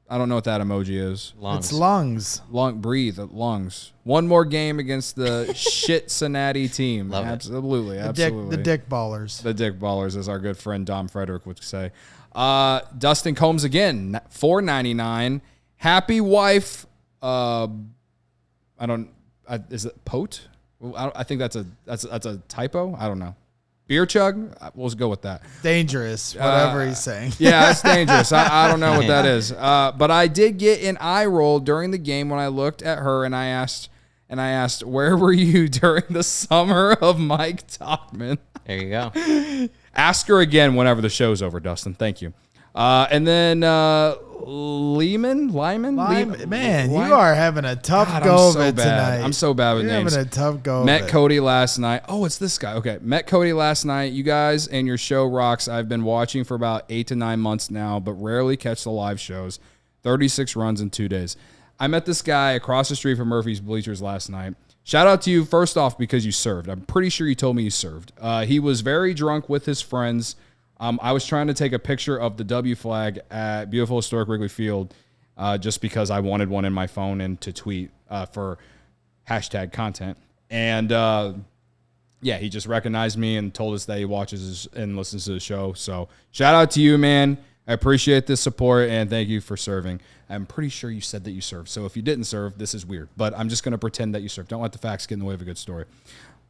I don't know what that emoji is. Lungs. It's lungs. Breathe. Lungs. One more game against the shit Cincinnati team. Love absolutely. it. Absolutely. The dick ballers. The dick ballers, as our good friend Dom Frederick would say. Dustin Combs again. $4.99. Happy wife. Is it Pote? I think that's a typo. I don't know. Beer chug? We'll go with that. Dangerous, whatever he's saying. Yeah, that's dangerous. I don't know what that is. But I did get an eye roll during the game when I looked at her and I asked, where were you during the summer of Mike Tauchman? There you go. Ask her again whenever the show's over, Dustin. Thank you. And then Lyman? Man, you are having a tough go of it tonight. I'm so bad with names. Having a tough go Met of it. Cody last night. Oh, it's this guy. Okay. Met Cody last night. You guys and your show rocks. I've been watching for about 8 to 9 months now, but rarely catch the live shows. 36 runs in 2 days. I met this guy across the street from Murphy's Bleachers last night. Shout out to you, first off, because you served. I'm pretty sure you told me you served. He was very drunk with his friends. I was trying to take a picture of the W flag at beautiful historic Wrigley Field just because I wanted one in my phone and to tweet for hashtag content. And, he just recognized me and told us that he watches and listens to the show. So shout out to you, man. I appreciate the support, and thank you for serving. I'm pretty sure you said that you served. So if you didn't serve, this is weird. But I'm just going to pretend that you served. Don't let the facts get in the way of a good story.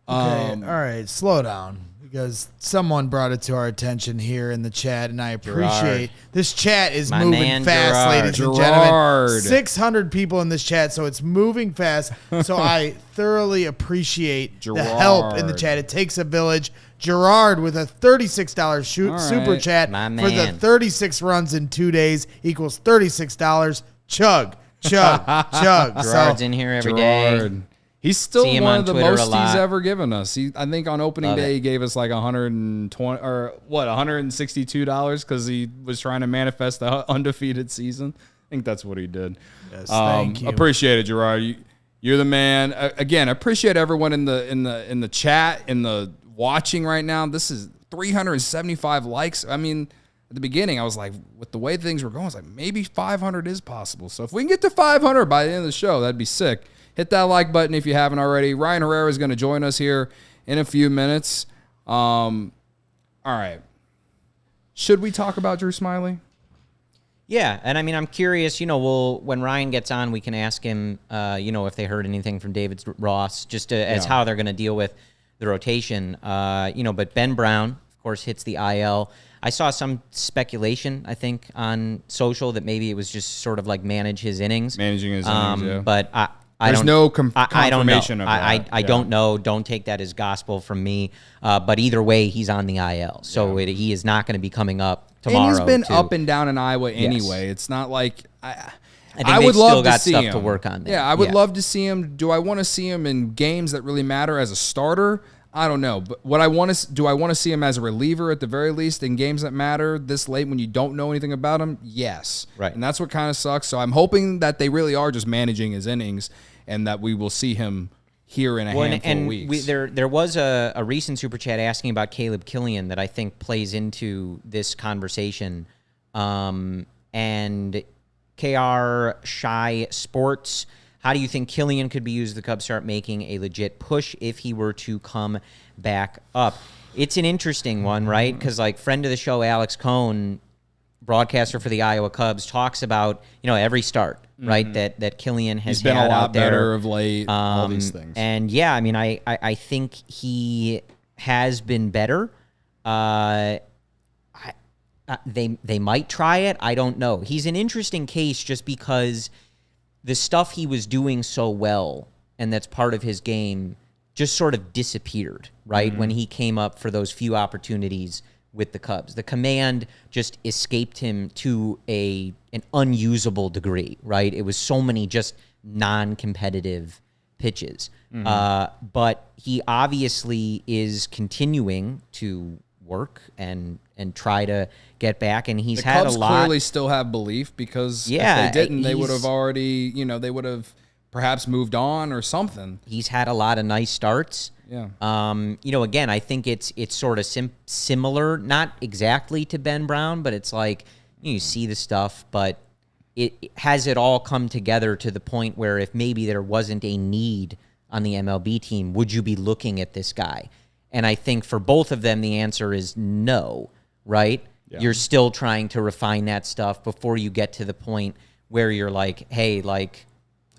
Okay, all right, slow down, because someone brought it to our attention here in the chat, and I appreciate this chat is moving fast, ladies and gentlemen. 600 people in this chat, so it's moving fast. So I thoroughly appreciate the help in the chat. It takes a village. Gerard with a $36 super chat for the 36 runs in 2 days equals $36. Chug. Gerard's in here every day. He's still one of the Twitter most he's ever given us. I think on opening day he gave us like $162 because he was trying to manifest the undefeated season. I think that's what he did. Yes, thank you. Appreciate it, Gerard. You're the man. Again, appreciate everyone in the chat, in the watching right now. This is 375 likes. I mean, at the beginning, I was like, with the way things were going, I was like, maybe 500 is possible. So if we can get to 500 by the end of the show, that'd be sick. Hit that like button if you haven't already. Ryan Herrera is going to join us here in a few minutes. All right. Should we talk about Drew Smyly? Yeah, and I mean, I'm curious, when Ryan gets on, we can ask him, if they heard anything from David Ross, just as how they're going to deal with the rotation. But Ben Brown, of course, hits the IL. I saw some speculation, I think, on social that maybe it was just sort of like managing his innings. But There's no confirmation of that. I don't know. Don't take that as gospel from me. But either way, he's on the IL. So he is not going to be coming up tomorrow. And he's been up and down in Iowa anyway. Yes. It's not like I think I would love to see him. To work on there. Yeah, I would love to see him. Do I want to see him in games that really matter as a starter? I don't know. But what I want to do, I want to see him as a reliever at the very least in games that matter this late when you don't know anything about him. Yes, Right. and that's what kind of sucks. So I'm hoping that they really are just managing his innings, and that we will see him here in a handful of weeks. There was a recent super chat asking about Caleb Killian that I think plays into this conversation. And KR Shy Sports, how do you think Killian could be used if the Cubs start making a legit push if he were to come back up? It's an interesting one, right? Because like friend of the show, Alex Cohn, broadcaster for the Iowa Cubs, talks about, every start, right, that Killian has He's been had a lot out there. better of late, all these things. And yeah, I mean, I think he has been better. They might try it. I don't know. He's an interesting case just because the stuff he was doing so well, and that's part of his game, just sort of disappeared, right? When he came up for those few opportunities with the Cubs. The command just escaped him to an unusable degree, right? It was so many just non-competitive pitches. But he obviously is continuing to work and try to get back, and he's had Cubs a lot. clearly still have belief, because if they didn't, they would have already, they would have perhaps moved on or something. He's had a lot of nice starts. Yeah. Again, I think it's sort of similar, not exactly to Ben Brown, but it's like you see the stuff, but has it all come together to the point where if maybe there wasn't a need on the MLB team, would you be looking at this guy? And I think for both of them, the answer is no, right? Yeah. You're still trying to refine that stuff before you get to the point where you're like, hey,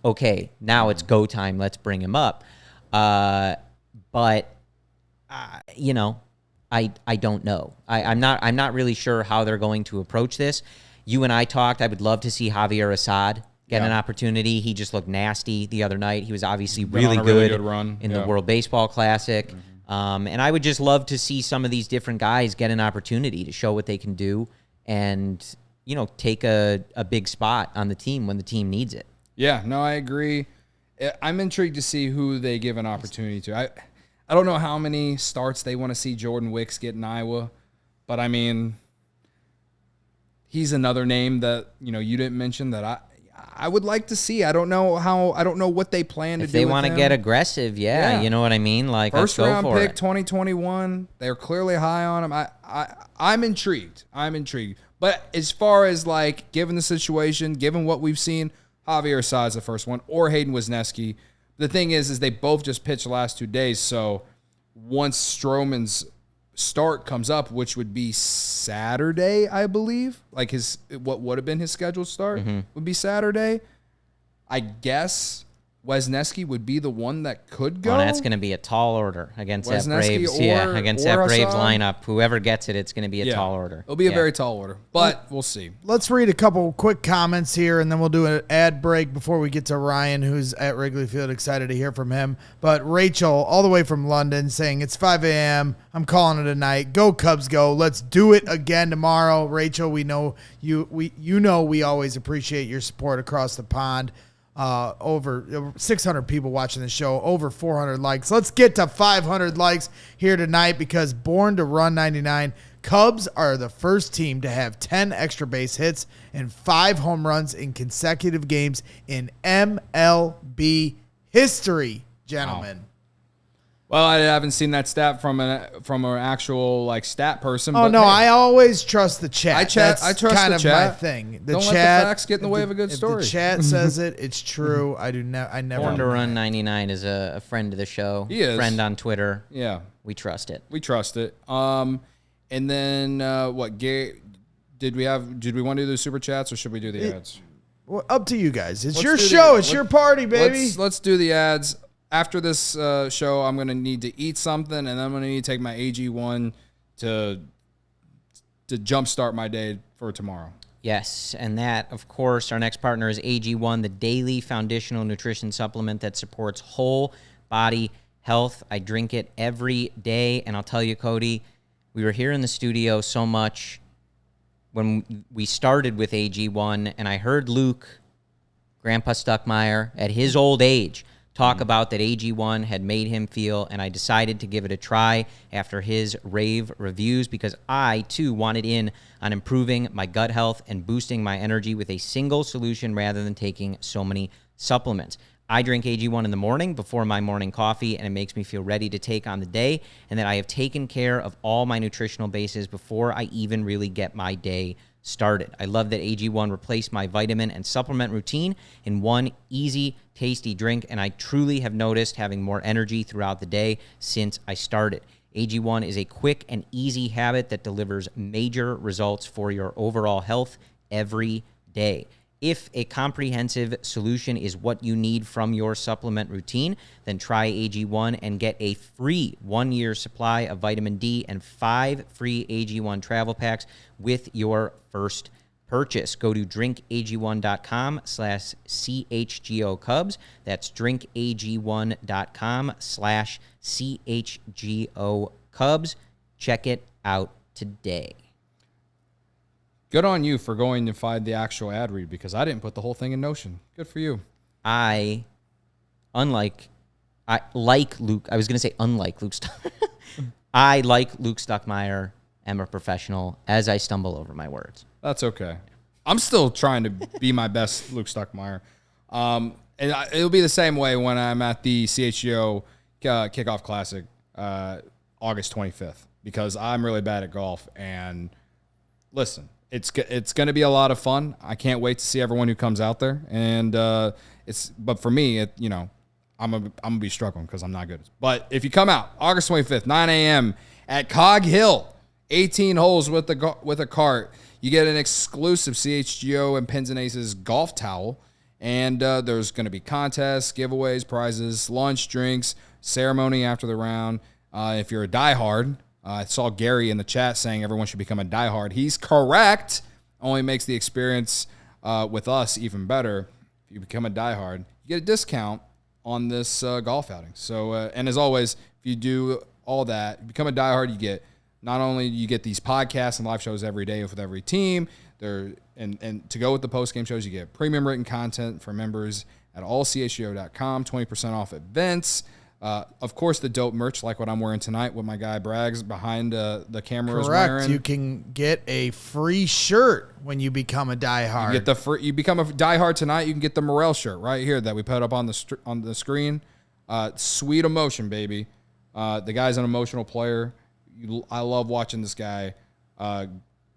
okay, now it's go time. Let's bring him up. I don't know. I'm not really sure how they're going to approach this. You and I talked. I would love to see Javier Assad get an opportunity. He just looked nasty the other night. He was obviously really good run in the World Baseball Classic. And I would just love to see some of these different guys get an opportunity to show what they can do and, take a big spot on the team when the team needs it. Yeah, no, I agree. I'm intrigued to see who they give an opportunity to. I don't know how many starts they want to see Jordan Wicks get in Iowa, but I mean, he's another name that, you didn't mention that I would like to see. I don't know what they plan to do. If they want to get aggressive, yeah, you know what I mean? Like, first let's go round for pick, it. 2021. They're clearly high on him. I'm intrigued. But as far as given the situation, given what we've seen, Javier Assad's the first one, or Hayden Wisniewski. The thing is they both just pitched the last 2 days. So once Strowman's start comes up, which would be Saturday, I believe, what would have been his scheduled start would be Saturday. I guess Wisniewski would be the one that could go. Well, that's going to be a tall order against that Braves. Against that Braves Assad lineup. Whoever gets it, it's going to be a tall order. It'll be a very tall order, but we'll see. Let's read a couple quick comments here, and then we'll do an ad break before we get to Ryan, who's at Wrigley Field. Excited to hear from him. But Rachel, all the way from London, saying, it's 5 a.m. I'm calling it a night. Go Cubs, go. Let's do it again tomorrow. Rachel, we know we always appreciate your support across the pond. Over 600 people watching the show, over 400 likes. Let's get to 500 likes here tonight, because Born to Run 99, Cubs are the first team to have 10 extra base hits and 5 home runs in consecutive games in MLB history, gentlemen. Wow. Well, I haven't seen that stat from an actual stat person. Oh, but no, hey, I always trust the chat. I trust kind the of chat. my thing. Don't let the facts get in the way of a good story. If the chat says it, it's true. I never. Born to Run 99 is a friend of the show. He is. Friend on Twitter. Yeah. We trust it. And then did we want to do the super chats, or should we do the ads? Well, up to you guys. It's your show. It's your party, baby. Let's do the ads. After this show, I'm going to need to eat something, and then I'm going to need to take my AG1 to jumpstart my day for tomorrow. Yes, and that, of course, our next partner is AG1, the daily foundational nutrition supplement that supports whole body health. I drink it every day, and I'll tell you, Cody, we were here in the studio so much when we started with AG1, and I heard Luke, Grandpa Stuckmeyer, at his old age, talk about that AG1 had made him feel, and I decided to give it a try after his rave reviews because I, too, wanted in on improving my gut health and boosting my energy with a single solution rather than taking so many supplements. I drink AG1 in the morning before my morning coffee, and it makes me feel ready to take on the day, and that I have taken care of all my nutritional bases before I even really get my day started. I love that AG1 replaced my vitamin and supplement routine in one easy, tasty drink, and I truly have noticed having more energy throughout the day since I started. AG1 is a quick and easy habit that delivers major results for your overall health every day. If a comprehensive solution is what you need from your supplement routine, then try AG1 and get a free 1-year supply of vitamin D and 5 free AG1 travel packs with your first purchase. Go to drinkag1.com/CHGO Cubs. That's drinkag1.com/CHGO Cubs. Check it out today. Good on you for going to find the actual ad read because I didn't put the whole thing in Notion. Good for you. Unlike Luke Stuckmeyer. I, like Luke Stuckmeyer, am a professional as I stumble over my words. That's okay. I'm still trying to be my best Luke Stuckmeyer. It'll be the same way when I'm at the CHGO Kickoff Classic August 25th because I'm really bad at golf. And listen, it's going to be a lot of fun. I can't wait to see everyone who comes out there. And but for me, I'm gonna be struggling because I'm not good. But if you come out August 25th, 9 a.m. at Cog Hill, 18 holes with a cart, you get an exclusive CHGO and Pins and Aces golf towel. And there's going to be contests, giveaways, prizes, lunch, drinks, ceremony after the round. If you're a diehard, I saw Gary in the chat saying everyone should become a diehard. He's correct. Only makes the experience with us even better. If you become a diehard, you get a discount on this golf outing. So, and as always, if you do all that, become a diehard, you get not only you get these podcasts and live shows every day with every team. And to go with the post-game shows, you get premium written content for members at allchgo.com, 20% off events. Of course, the dope merch, like what I'm wearing tonight, what my guy Braggs behind the camera is wearing. Correct. You can get a free shirt when you become a diehard. You become a diehard tonight. You can get the Morel shirt right here that we put up on the screen. Sweet emotion, baby. The guy's an emotional player. I love watching this guy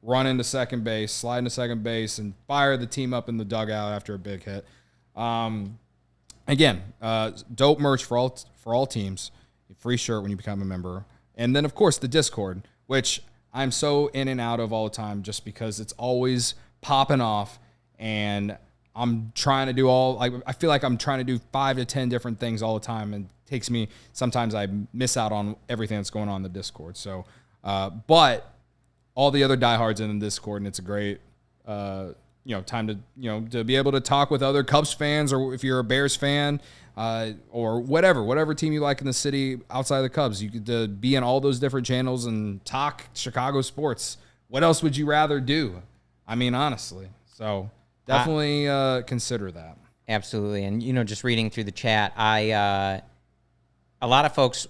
run into second base, slide into second base, and fire the team up in the dugout after a big hit. Again, dope merch for all teams. Free shirt when you become a member. And then, of course, the Discord, which I'm so in and out of all the time just because it's always popping off. And I'm trying to do I feel like I'm trying to do 5 to 10 different things all the time. And it takes me, sometimes I miss out on everything that's going on in the Discord. So, but all the other diehards in the Discord, and it's a great time to be able to talk with other Cubs fans, or if you're a Bears fan, or whatever team you like in the city outside of the Cubs, you could be in all those different channels and talk Chicago sports. What else would you rather do? I mean, honestly. So definitely consider that. Absolutely. And, just reading through the chat, a lot of folks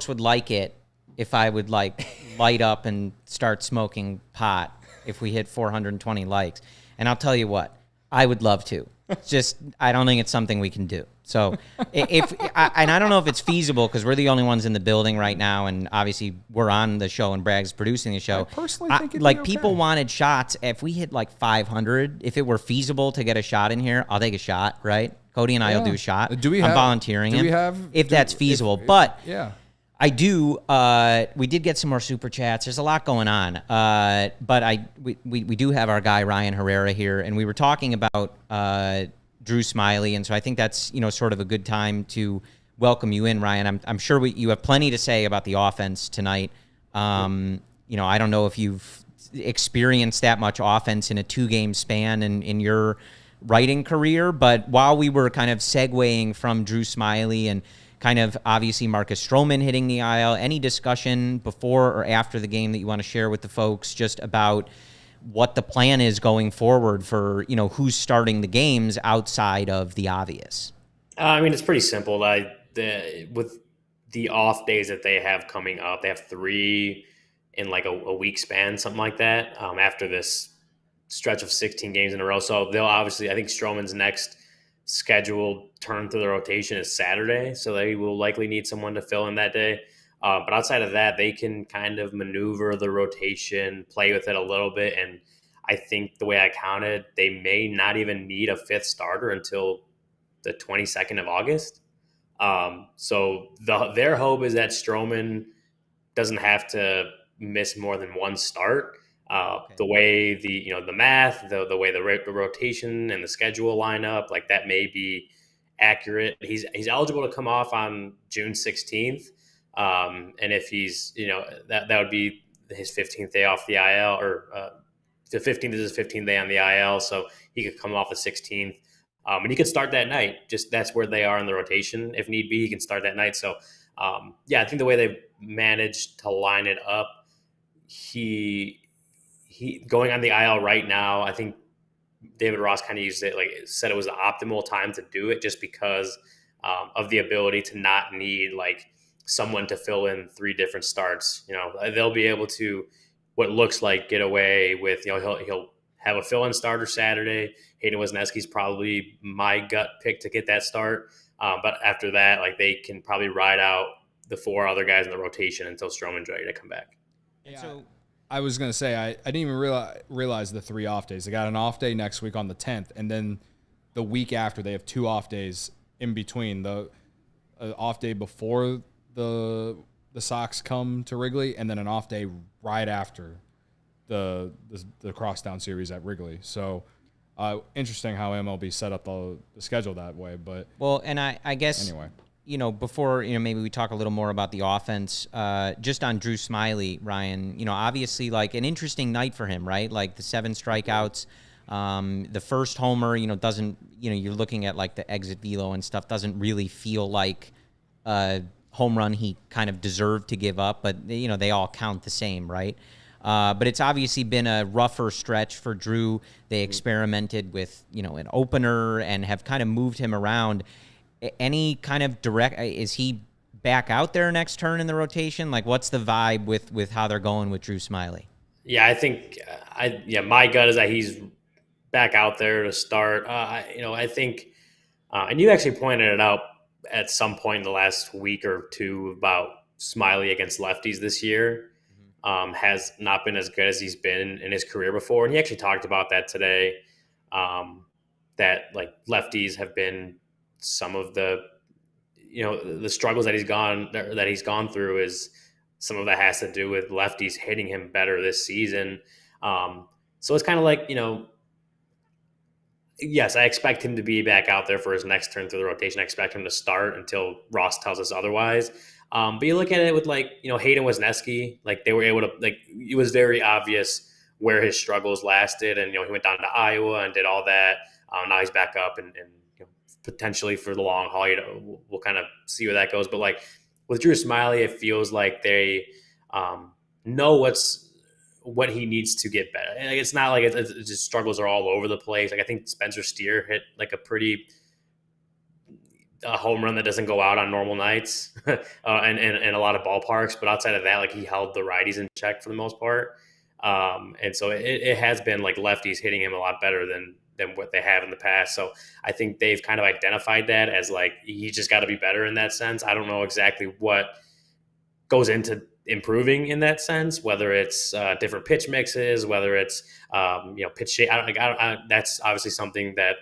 would like it if I would light up and start smoking pot if we hit 420 likes. And I'll tell you what, I would love to. It's just, I don't think it's something we can do. So I don't know if it's feasible because we're the only ones in the building right now. And obviously we're on the show and Bragg's producing the show. I personally think it'd be okay. People wanted shots. If we hit 500, if it were feasible to get a shot in here, I'll take a shot, right? Cody and I will do a shot. I'm volunteering if that's feasible. But I do. We did get some more super chats. There's a lot going on. But we do have our guy Ryan Herrera here, and we were talking about Drew Smyly, and so I think that's sort of a good time to welcome you in, Ryan. I'm sure you have plenty to say about the offense tonight. I don't know if you've experienced that much offense in a 2-game span in your writing career, but while we were kind of segueing from Drew Smyly and kind of obviously Marcus Strowman hitting the IL, any discussion before or after the game that you want to share with the folks just about what the plan is going forward for, who's starting the games outside of the obvious? I mean, it's pretty simple. With the off days that they have coming up, they have 3 in like a week span, something like that. After this stretch of 16 games in a row, so they'll obviously. I think Strowman's next scheduled turn through the rotation is Saturday, so they will likely need someone to fill in that day. But outside of that, they can kind of maneuver the rotation, play with it a little bit, and I think the way I counted, they may not even need a 5th starter until the 22nd of August. So their hope is that Strowman doesn't have to miss more than 1 start. Okay. The way the math, the way the rotation and the schedule line up, like that may be accurate. He's eligible to come off on June 16th, and if he's that would be his 15th day off the IL, or the 15th is his 15th day on the IL, so he could come off the 16th. And he could start that night. Just that's where they are in the rotation. If need be, he can start that night. So, I think the way they've managed to line it up, he going on the IL right now. I think David Ross kind of used it, like said it was the optimal time to do it, just because of the ability to not need like someone to fill in 3 different starts. They'll be able to what looks like get away with. He'll have a fill-in starter Saturday. Hayden Wesneski's probably my gut pick to get that start. But after that, like they can probably ride out the 4 other guys in the rotation until Strowman's ready to come back. Yeah, so I was going to say, I didn't even realize the 3 off days. They got an off day next week on the 10th, and then the week after they have 2 off days in between. The off day before the Sox come to Wrigley, and then an off day right after the crosstown series at Wrigley. So interesting how MLB set up the schedule that way. But and I guess anyway, before maybe we talk a little more about the offense, just on Drew Smyly, Ryan. Obviously like an interesting night for him, right? Like the 7 strikeouts, the first homer. Doesn't you're looking at like the exit velo and stuff. Doesn't really feel like a home run he kind of deserved to give up, but they all count the same, right? But it's obviously been a rougher stretch for Drew. They experimented with, an opener and have kind of moved him around. Any kind of is he back out there next turn in the rotation? Like, what's the vibe with how they're going with Drew Smyly? Yeah, I think, my gut is that he's back out there to start. I think, and you actually pointed it out at some point in the last week or two about Smyly against lefties this year. Has not been as good as he's been in his career before. And he actually talked about that today, that like lefties have been some of the struggles that he's gone through. Is some of that has to do with lefties hitting him better this season. So it's kind of like, yes, I expect him to be back out there for his next turn through the rotation. I expect him to start until Ross tells us otherwise. But you look at it with Hayden Wesneski, like they were able to, like, it was very obvious where his struggles lasted. And, he went down to Iowa and did all that. Now he's back up and potentially for the long haul, we'll kind of see where that goes. But like with Drew Smyly, it feels like they know what he needs to get better. And it's not like it's just struggles are all over the place. Like I think Spencer Steer hit like a home run that doesn't go out on normal nights and a lot of ballparks. But outside of that, like he held the righties in check for the most part. And so it has been like lefties hitting him a lot better than what they have in the past. So I think they've kind of identified that as like, he just got to be better in that sense. I don't know exactly what goes into improving in that sense, whether it's different pitch mixes, whether it's, pitch shape. That's obviously something that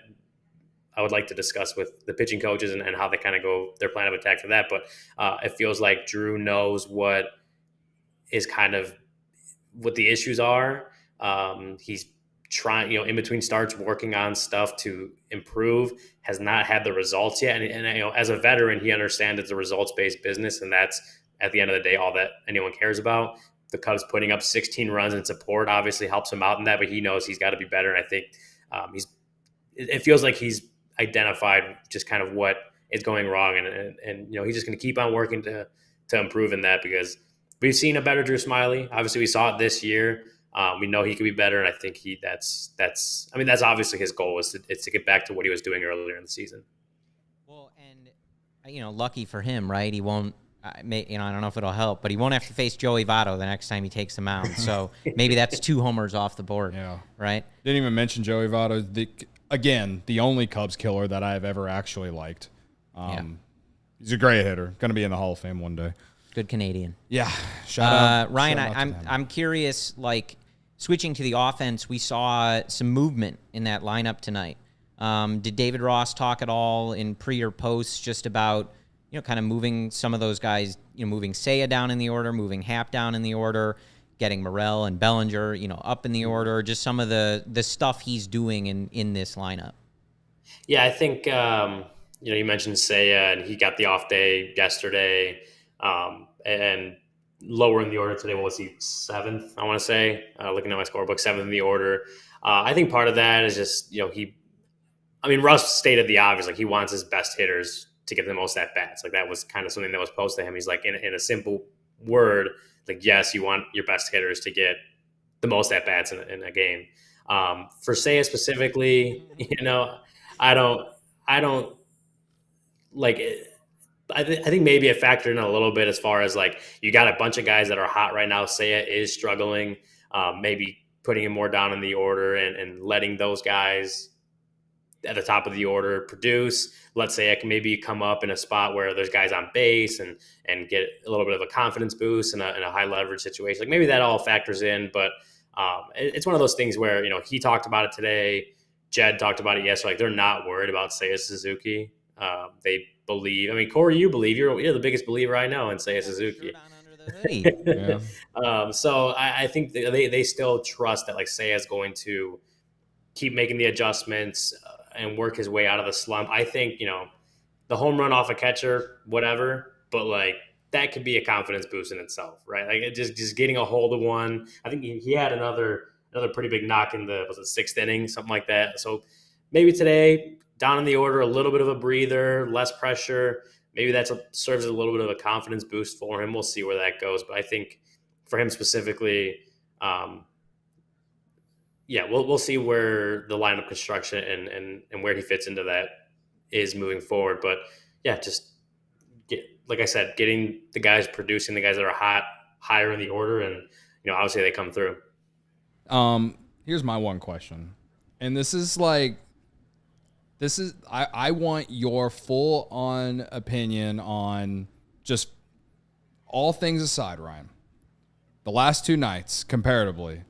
I would like to discuss with the pitching coaches and how they kind of go their plan of attack for that. But it feels like Drew knows what is kind of what the issues are. He's trying, in between starts, working on stuff to improve, has not had the results yet. And as a veteran, he understands it's a results-based business, and that's at the end of the day all that anyone cares about. The Cubs putting up 16 runs in support obviously helps him out in that, but he knows he's got to be better. And I think it feels like he's identified just kind of what is going wrong, and he's just going to keep on working to improve in that, because we've seen a better Drew Smyly. Obviously, we saw it this year. We know he could be better, and I think that's obviously his goal is to get back to what he was doing earlier in the season. Well, and lucky for him, right? He won't. I don't know if it'll help, but he won't have to face Joey Votto the next time he takes the mound. So maybe that's 2 homers off the board. Yeah. Right. Didn't even mention Joey Votto. The only Cubs killer that I've ever actually liked. He's a great hitter. Going to be in the Hall of Fame one day. Good Canadian. Yeah. Shout out. Ryan, shout out to them. I'm curious, like, switching to the offense, we saw some movement in that lineup tonight. Did David Ross talk at all in pre or post just about, kind of moving some of those guys, moving Seiya down in the order, moving Happ down in the order, getting Morel and Bellinger, up in the order, just some of the stuff he's doing in this lineup? Yeah, I think, you mentioned Seiya, and he got the off day yesterday, and lower in the order today. What was he, 7th, I want to say, looking at my scorebook, 7th in the order. I think part of that is just, Russ stated the obvious, like he wants his best hitters to get the most at bats. Like that was kind of something that was posed to him. He's like, in a simple word, like, yes, you want your best hitters to get the most at bats in a game. For Seiya specifically, I don't like it. I think maybe it factored in a little bit as far as like you got a bunch of guys that are hot right now. Seiya is struggling, maybe putting him more down in the order and letting those guys at the top of the order produce. Let's say I can maybe come up in a spot where there's guys on base and get a little bit of a confidence boost in a high leverage situation. Like maybe that all factors in, but it's one of those things where, he talked about it today. Jed talked about it yesterday. Like they're not worried about Seiya Suzuki. They believe, Corey, you believe you're the biggest believer I know in Seiya Suzuki. Yeah. So I think they still trust that like Seiya is going to keep making the adjustments and work his way out of the slump. I think, the home run off a catcher, whatever, but like that could be a confidence boost in itself, right? Like it just getting a hold of one. I think he had another pretty big knock in the 6th inning, something like that. So maybe today down in the order, a little bit of a breather, less pressure. Maybe that serves as a little bit of a confidence boost for him. We'll see where that goes. But I think for him specifically, we'll see where the lineup construction and where he fits into that is moving forward. But just like I said, getting the guys producing, the guys that are hot, higher in the order, and obviously they come through. Here's my one question, and I want your full on opinion on just all things aside, Ryan. The last 2 nights, comparatively,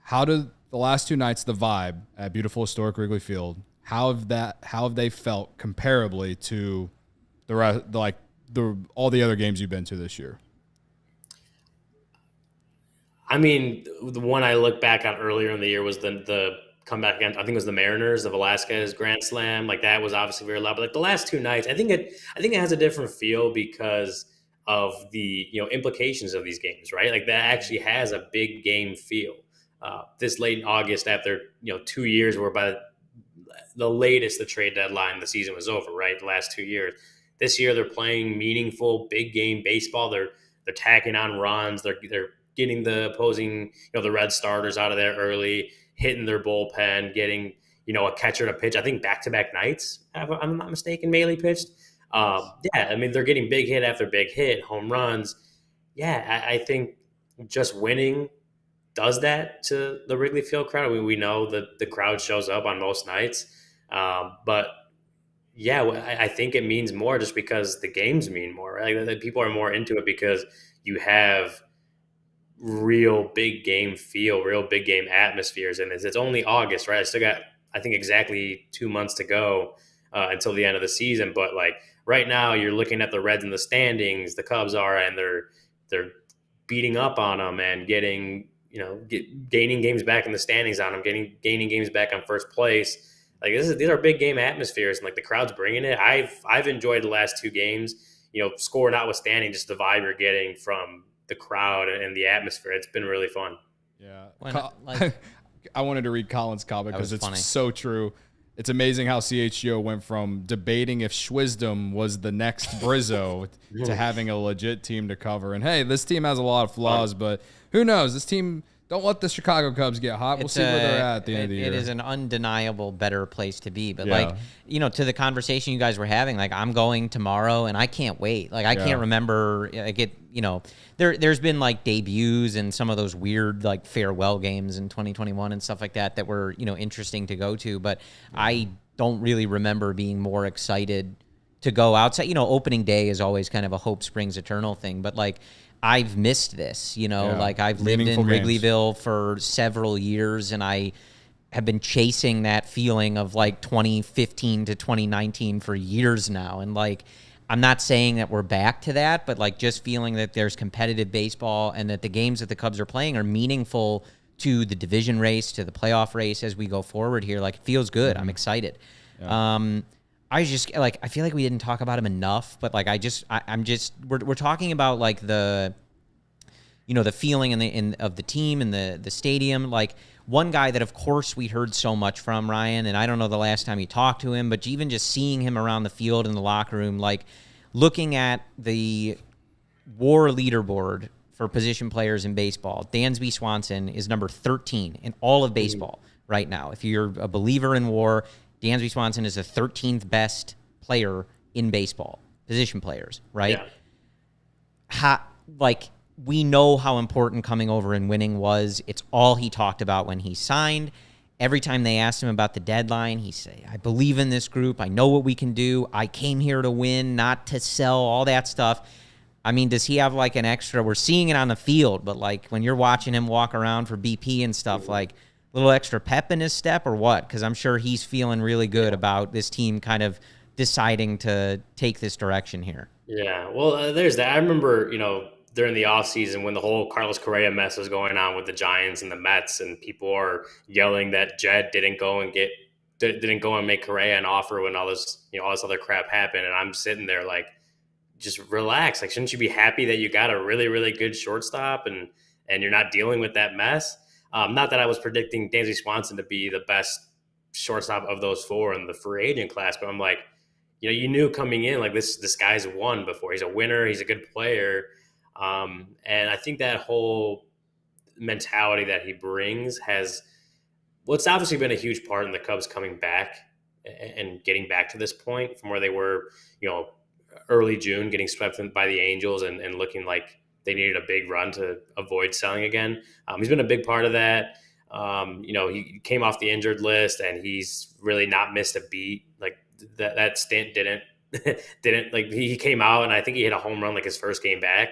how did the last 2 nights, the vibe at beautiful historic Wrigley Field, how have they felt comparably to the rest, all the other games you've been to this year? The one I look back on earlier in the year was the comeback against, I think it was the Mariners, the Velasquez grand slam. Like that was obviously very loud. But like the last 2 nights, I think it has a different feel because of the implications of these games, right? Like that actually has a big game feel. This late in August, after 2 years, where by the latest the trade deadline, the season was over, right? The last 2 years. This year they're playing meaningful big game baseball. They're tacking on runs. They're getting the opposing the Red starters out of there early, hitting their bullpen, getting a catcher to pitch. I think back-to-back nights, if I'm not mistaken, Maley pitched. They're getting big hit after big hit, home runs. I think just winning does that to the Wrigley Field crowd. We know that the crowd shows up on most nights. But I think it means more just because the games mean more, right? Like, people are more into it because you have real big game feel, real big game atmospheres. And it's only August, right? I still got, I think, exactly 2 months to go until the end of the season. But like right now you're looking at the Reds in the standings, the Cubs are, and they're beating up on them and getting, gaining games back in the standings on them, gaining games back on first place. Like these are big game atmospheres, and like the crowd's bringing it. I've enjoyed the last 2 games, score notwithstanding, just the vibe you're getting from the crowd and the atmosphere. It's been really fun. Yeah. I wanted to read Colin's comment because it's so true. It's amazing how CHGO went from debating if Schwisdom was the next Brizzo to having a legit team to cover. And hey, this team has a lot of flaws, but who knows? This team don't let the Chicago Cubs get hot. We'll see where they're at the end of the year. It is an undeniable better place to be. But, Yeah. to the conversation you guys were having, I'm going tomorrow, and I can't wait. I can't remember. There's been, debuts and some of those weird, farewell games in 2021 and stuff like that were, interesting to go to. But I don't really remember being more excited to go outside. Opening day is always kind of a hope springs eternal thing. But, I've missed this, I've lived in Wrigleyville for several years, and I have been chasing that feeling of 2015 to 2019 for years now. And I'm not saying that we're back to that, but just feeling that there's competitive baseball and that the games that the Cubs are playing are meaningful to the division race, to the playoff race as we go forward here. It feels good. Mm-hmm. I'm excited. Yeah. I just I feel like we didn't talk about him enough, but we're talking about the feeling of the team and the stadium. One guy that of course we heard so much from, Ryan, and I don't know the last time you talked to him, but even just seeing him around the field in the locker room, looking at the WAR leaderboard for position players in baseball, Dansby Swanson is number 13 in all of baseball right now. If you're a believer in WAR, Dansby Swanson is the 13th best player in baseball, position players, right? Yeah. We know how important coming over and winning was. It's all he talked about when he signed. Every time they asked him about the deadline, he said, I believe in this group. I know what we can do. I came here to win, not to sell, all that stuff. I mean, does he have an extra? We're seeing it on the field, but when you're watching him walk around for BP and stuff, little extra pep in his step or what? Because I'm sure he's feeling really good about this team kind of deciding to take this direction here. Yeah, well, there's that. I remember, during the offseason when the whole Carlos Correa mess was going on with the Giants and the Mets, and people are yelling that Jed didn't go and make Correa an offer when all this other crap happened. And I'm sitting there just relax. Shouldn't you be happy that you got a really, really good shortstop and you're not dealing with that mess? Not that I was predicting Dansby Swanson to be the best shortstop of those four in the free agent class, but I'm you knew coming in, this guy's won before. He's a winner. He's a good player. And I think that whole mentality that he brings it's obviously been a huge part in the Cubs coming back and getting back to this point from where they were, early June, getting swept by the Angels and looking like they needed a big run to avoid selling again. He's been a big part of that. He came off the injured list and he's really not missed a beat. That stint didn't he came out and I think he hit a home run his first game back.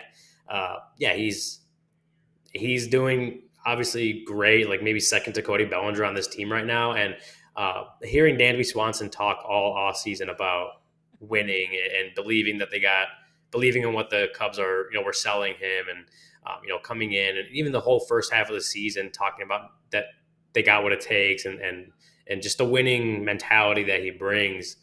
He's doing obviously great, like maybe second to Cody Bellinger on this team right now. And hearing Dansby Swanson talk all off season about winning and believing in what the Cubs are, were selling him and, coming in, and even the whole first half of the season talking about that they got what it takes and just the winning mentality that he brings.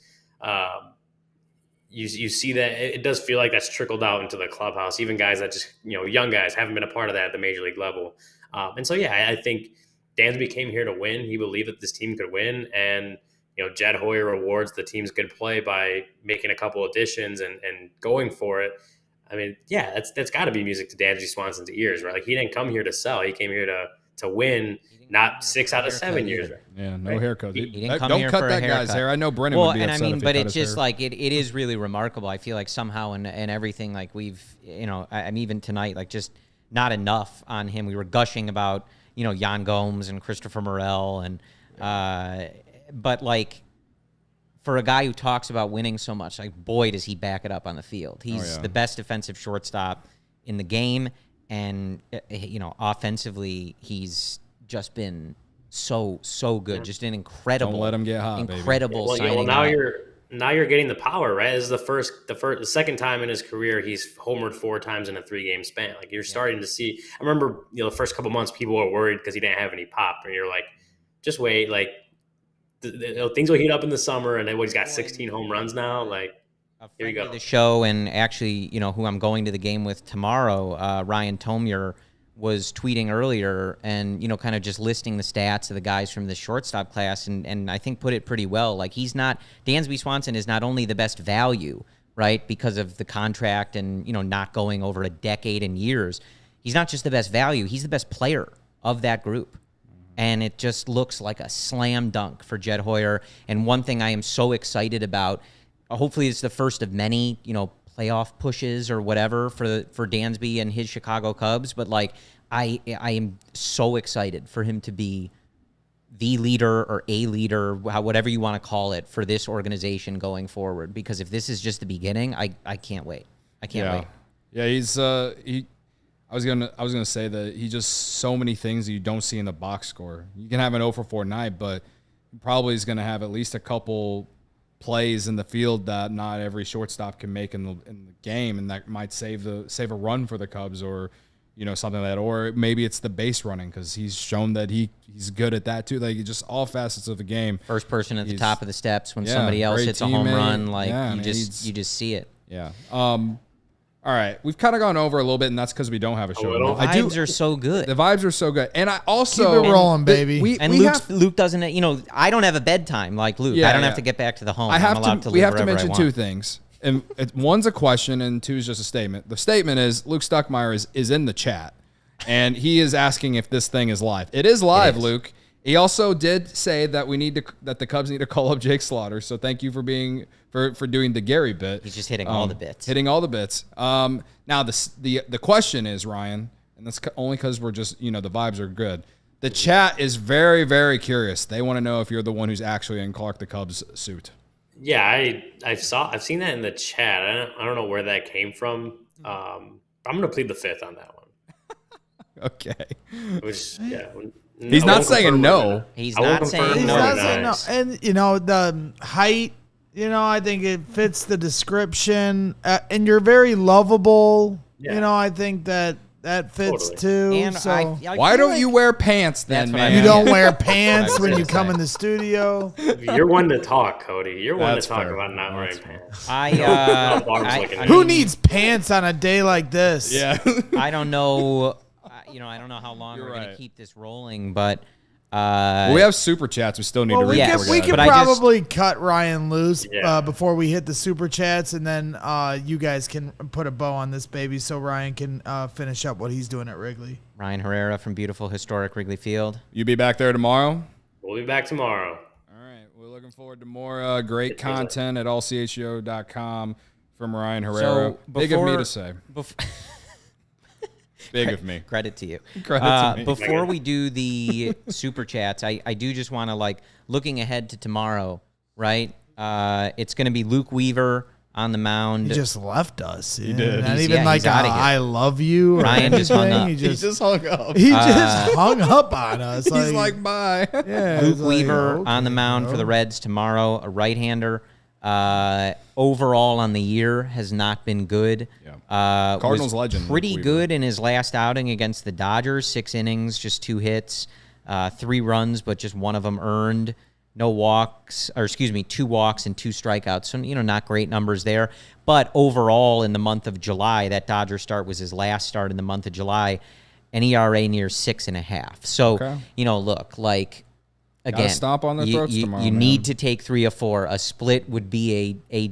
You see that it does feel like that's trickled out into the clubhouse, even guys that just, young guys haven't been a part of that at the major league level. And so, I think Dansby came here to win. He believed that this team could win. And, Jed Hoyer rewards the team's good play by making a couple additions and going for it. I mean, that's got to be music to Dansby Swanson's ears, right? He didn't come here to sell. He came here to win, not 6 out of 7 years. Right? Yeah, no haircut. He didn't come don't here cut for that a guy's haircut. hair. I know Brennan would be upset if he but cut it's his just hair. it is really remarkable. I feel like somehow and everything, we've, I'm even tonight, just not enough on him. We were gushing about, Yan Gomes and Christopher Morel and, but for a guy who talks about winning so much, boy, does he back it up on the field. He's the best defensive shortstop in the game. And, offensively, he's just been so good. Just an incredible. Don't let him get hot, incredible baby. signing. Now you're getting the power, right? This is the second time in his career he's homered 4 times in a 3-game span. You're starting to see. I remember, the first couple months people were worried because he didn't have any pop, and you're like, just wait, things will heat up in the summer, and then he's got 16 home runs now. Here you go. The show, and actually, who I'm going to the game with tomorrow, Ryan Tomier, was tweeting earlier and, kind of just listing the stats of the guys from the shortstop class and I think put it pretty well. Dansby Swanson is not only the best value, right, because of the contract and, not going over a decade and years. He's not just the best value, he's the best player. of that group. And it just looks like a slam dunk for Jed Hoyer. And one thing I am so excited about, hopefully it's the first of many, playoff pushes or whatever for Dansby and his Chicago Cubs. But like, I am so excited for him to be the leader or a leader, whatever you want to call it, for this organization going forward. Because if this is just the beginning, I can't wait. I can't wait. Yeah, he's I was gonna say that he just so many things that you don't see in the box score. You can have an 0 for 4 night, but he probably is gonna have at least a couple plays in the field that not every shortstop can make in the game, and that might save a run for the Cubs, or something like that. Or maybe it's the base running, because he's shown that he's good at that too. Like, just all facets of the game. First person at the top of the steps when somebody else hits a home run, like you just see it. Yeah. All right, we've kind of gone over a little bit, and that's because we don't have a show. The vibes are so good. The vibes are so good, and I also keep it rolling, baby. Luke doesn't. I don't have a bedtime like Luke. I don't have to get back to the home. I'm allowed to live we have to wherever mention two things, and one's a question, and two is just a statement. The statement is Luke Stuckmeyer is in the chat, and he is asking if this thing is live. It is live, Luke. He also did say that that the Cubs need to call up Jake Slaughter. So thank you for doing the Gary bit. He's just hitting all the bits. Hitting all the bits. Now the question is, Ryan, and that's only because we're just the vibes are good. The chat is very, very curious. They want to know if you're the one who's actually in Clark the Cubs suit. Yeah, I've seen that in the chat. I don't know where that came from. I'm gonna plead the fifth on that one. Okay. He's not saying no. He's not saying no. And the height, I think it fits the description. And you're very lovable. Yeah. I think that fits too. And so why don't you wear pants then, man? You don't wear pants when you come in the studio. You're one to talk, Cody. You're one to talk about not wearing pants. Who needs pants on a day like this? Yeah. I don't know. I don't know how long we're going to keep this rolling, but we have super chats. We still need to read. We could probably cut Ryan loose before we hit the super chats, and then you guys can put a bow on this baby so Ryan can finish up what he's doing at Wrigley. Ryan Herrera from beautiful, historic Wrigley Field. You be back there tomorrow? We'll be back tomorrow. All right. We're looking forward to more great content at allchgo.com from Ryan Herrera. Big of me to say. Big of me. Credit to you. Credit to me. Before we do the super chats, I do just want to, looking ahead to tomorrow, right? It's going to be Luke Weaver on the mound. He just left us. He did. Not even like I love you. Ryan just hung up. He just hung up. He just hung up on us. He's like, bye. Yeah, Luke Weaver on the mound for the Reds tomorrow, a right-hander. Overall on the year has not been good. Yeah. Cardinals legend. Pretty good in his last outing against the Dodgers. 6 innings, just 2 hits, 3 runs, but just one of them earned. 2 walks and 2 strikeouts. So, not great numbers there. But overall in the month of July, that Dodger start was his last start in the month of July, an ERA near 6.5. So, look, again, gotta stomp on their throats tomorrow. You need to take 3 or 4. A split would be a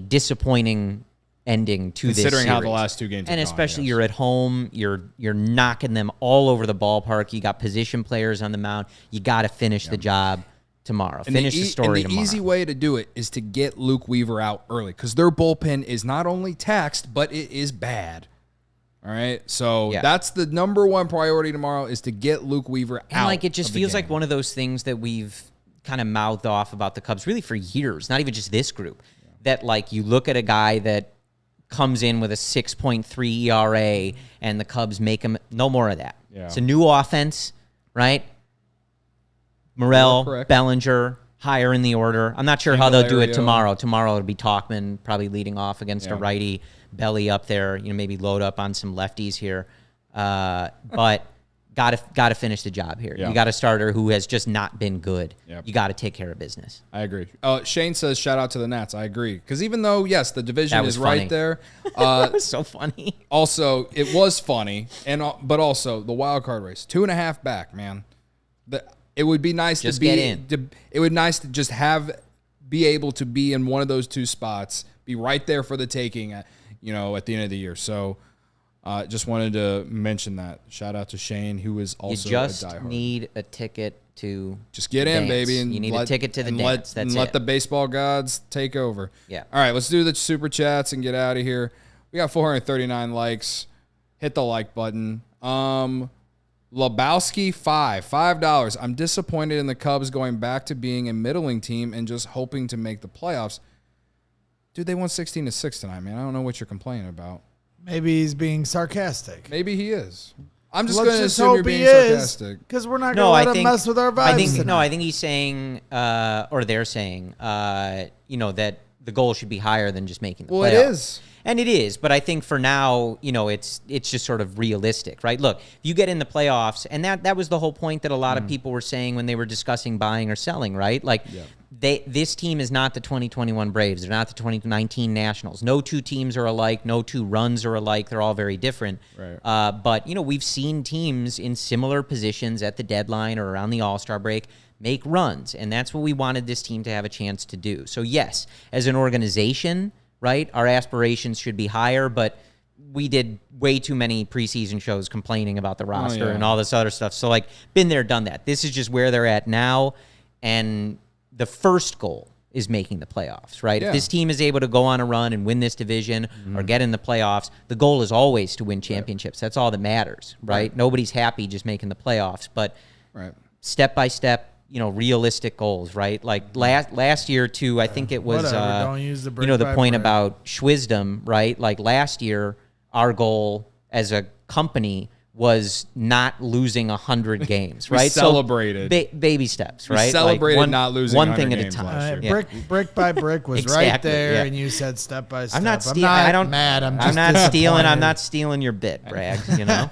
disappointing ending to this series. Considering how the last 2 games have and gone, especially you're at home, you're knocking them all over the ballpark. You got position players on the mound. You got to finish the job tomorrow. Finish the story tomorrow. The easy way to do it is to get Luke Weaver out early, because their bullpen is not only taxed, but it is bad. All right, so that's the number 1 priority tomorrow, is to get Luke Weaver out. And it just feels like one of those things that we've kind of mouthed off about the Cubs really for years, not even just this group, that you look at a guy that comes in with a 6.3 ERA and the Cubs make him no more of that. Yeah. It's a new offense, right? Morel, Bellinger, higher in the order. I'm not sure how they'll do it tomorrow. Tomorrow it'll be Tauchman probably leading off against a righty. Belly up there, maybe load up on some lefties here. But got to finish the job here. Yeah. You got a starter who has just not been good. Yep. You got to take care of business. I agree. Shane says, shout out to the Nats. I agree. Because even though, yes, the division is funny. Right there. That was so funny. Also, it was funny. But also, the wild card race. 2.5 back, man. It would be nice just to be get in. It would be nice to just be able to be in one of those 2 spots, be right there for the taking at the end of the year. So Just wanted to mention that. Shout out to Shane, who is also You just a diehard. need a ticket to Just get in, dance. baby. And you need a ticket to the dance. That's let it. the baseball gods take over. Yeah. All right, let's do the super chats and get out of here. We got 439 likes. Hit the like button. Lebowski $5. I'm disappointed in the Cubs going back to being a middling team and just hoping to make the playoffs. Dude, they won 16-6 tonight, man. I don't know what you're complaining about. Maybe he's being sarcastic. Maybe he is. I'm just Let's going to just assume you're hope he being is, sarcastic. because we're not going to let him mess with our vibes tonight. I think he's saying, or they're saying, that the goal should be higher than just making the playoffs. Well, it is. And it is, but I think for now, it's just sort of realistic, right? Look, if you get in the playoffs, and that was the whole point that a lot of people were saying when they were discussing buying or selling, right? Like, this team is not the 2021 Braves. They're not the 2019 Nationals. No two teams are alike. No two runs are alike. They're all very different. Right. But, we've seen teams in similar positions at the deadline or around the All-Star break make runs, and that's what we wanted this team to have a chance to do. So, yes, as an organization, right, our aspirations should be higher, but we did way too many preseason shows complaining about the roster and all this other stuff. So, been there, done that. This is just where they're at now, and the first goal is making the playoffs, right? Yeah. If this team is able to go on a run and win this division or get in the playoffs, the goal is always to win championships. That's all that matters, right? Nobody's happy just making the playoffs, but step by step, realistic goals, right? Like last year too, I think it was, Whatever, don't use the brick the by point brick. about Schwisdom, right? Like last year, our goal as a company was not losing 100 games, We right? celebrated. So, baby steps, right? We celebrated one, not losing one 100 thing at a games time. last year. Yeah. Brick by brick was right Exactly, there, yeah. and you said step by step. I'm not stealing. I'm not I don't. mad. I'm just not stealing. I'm disappointed. not stealing your bit, Bragg.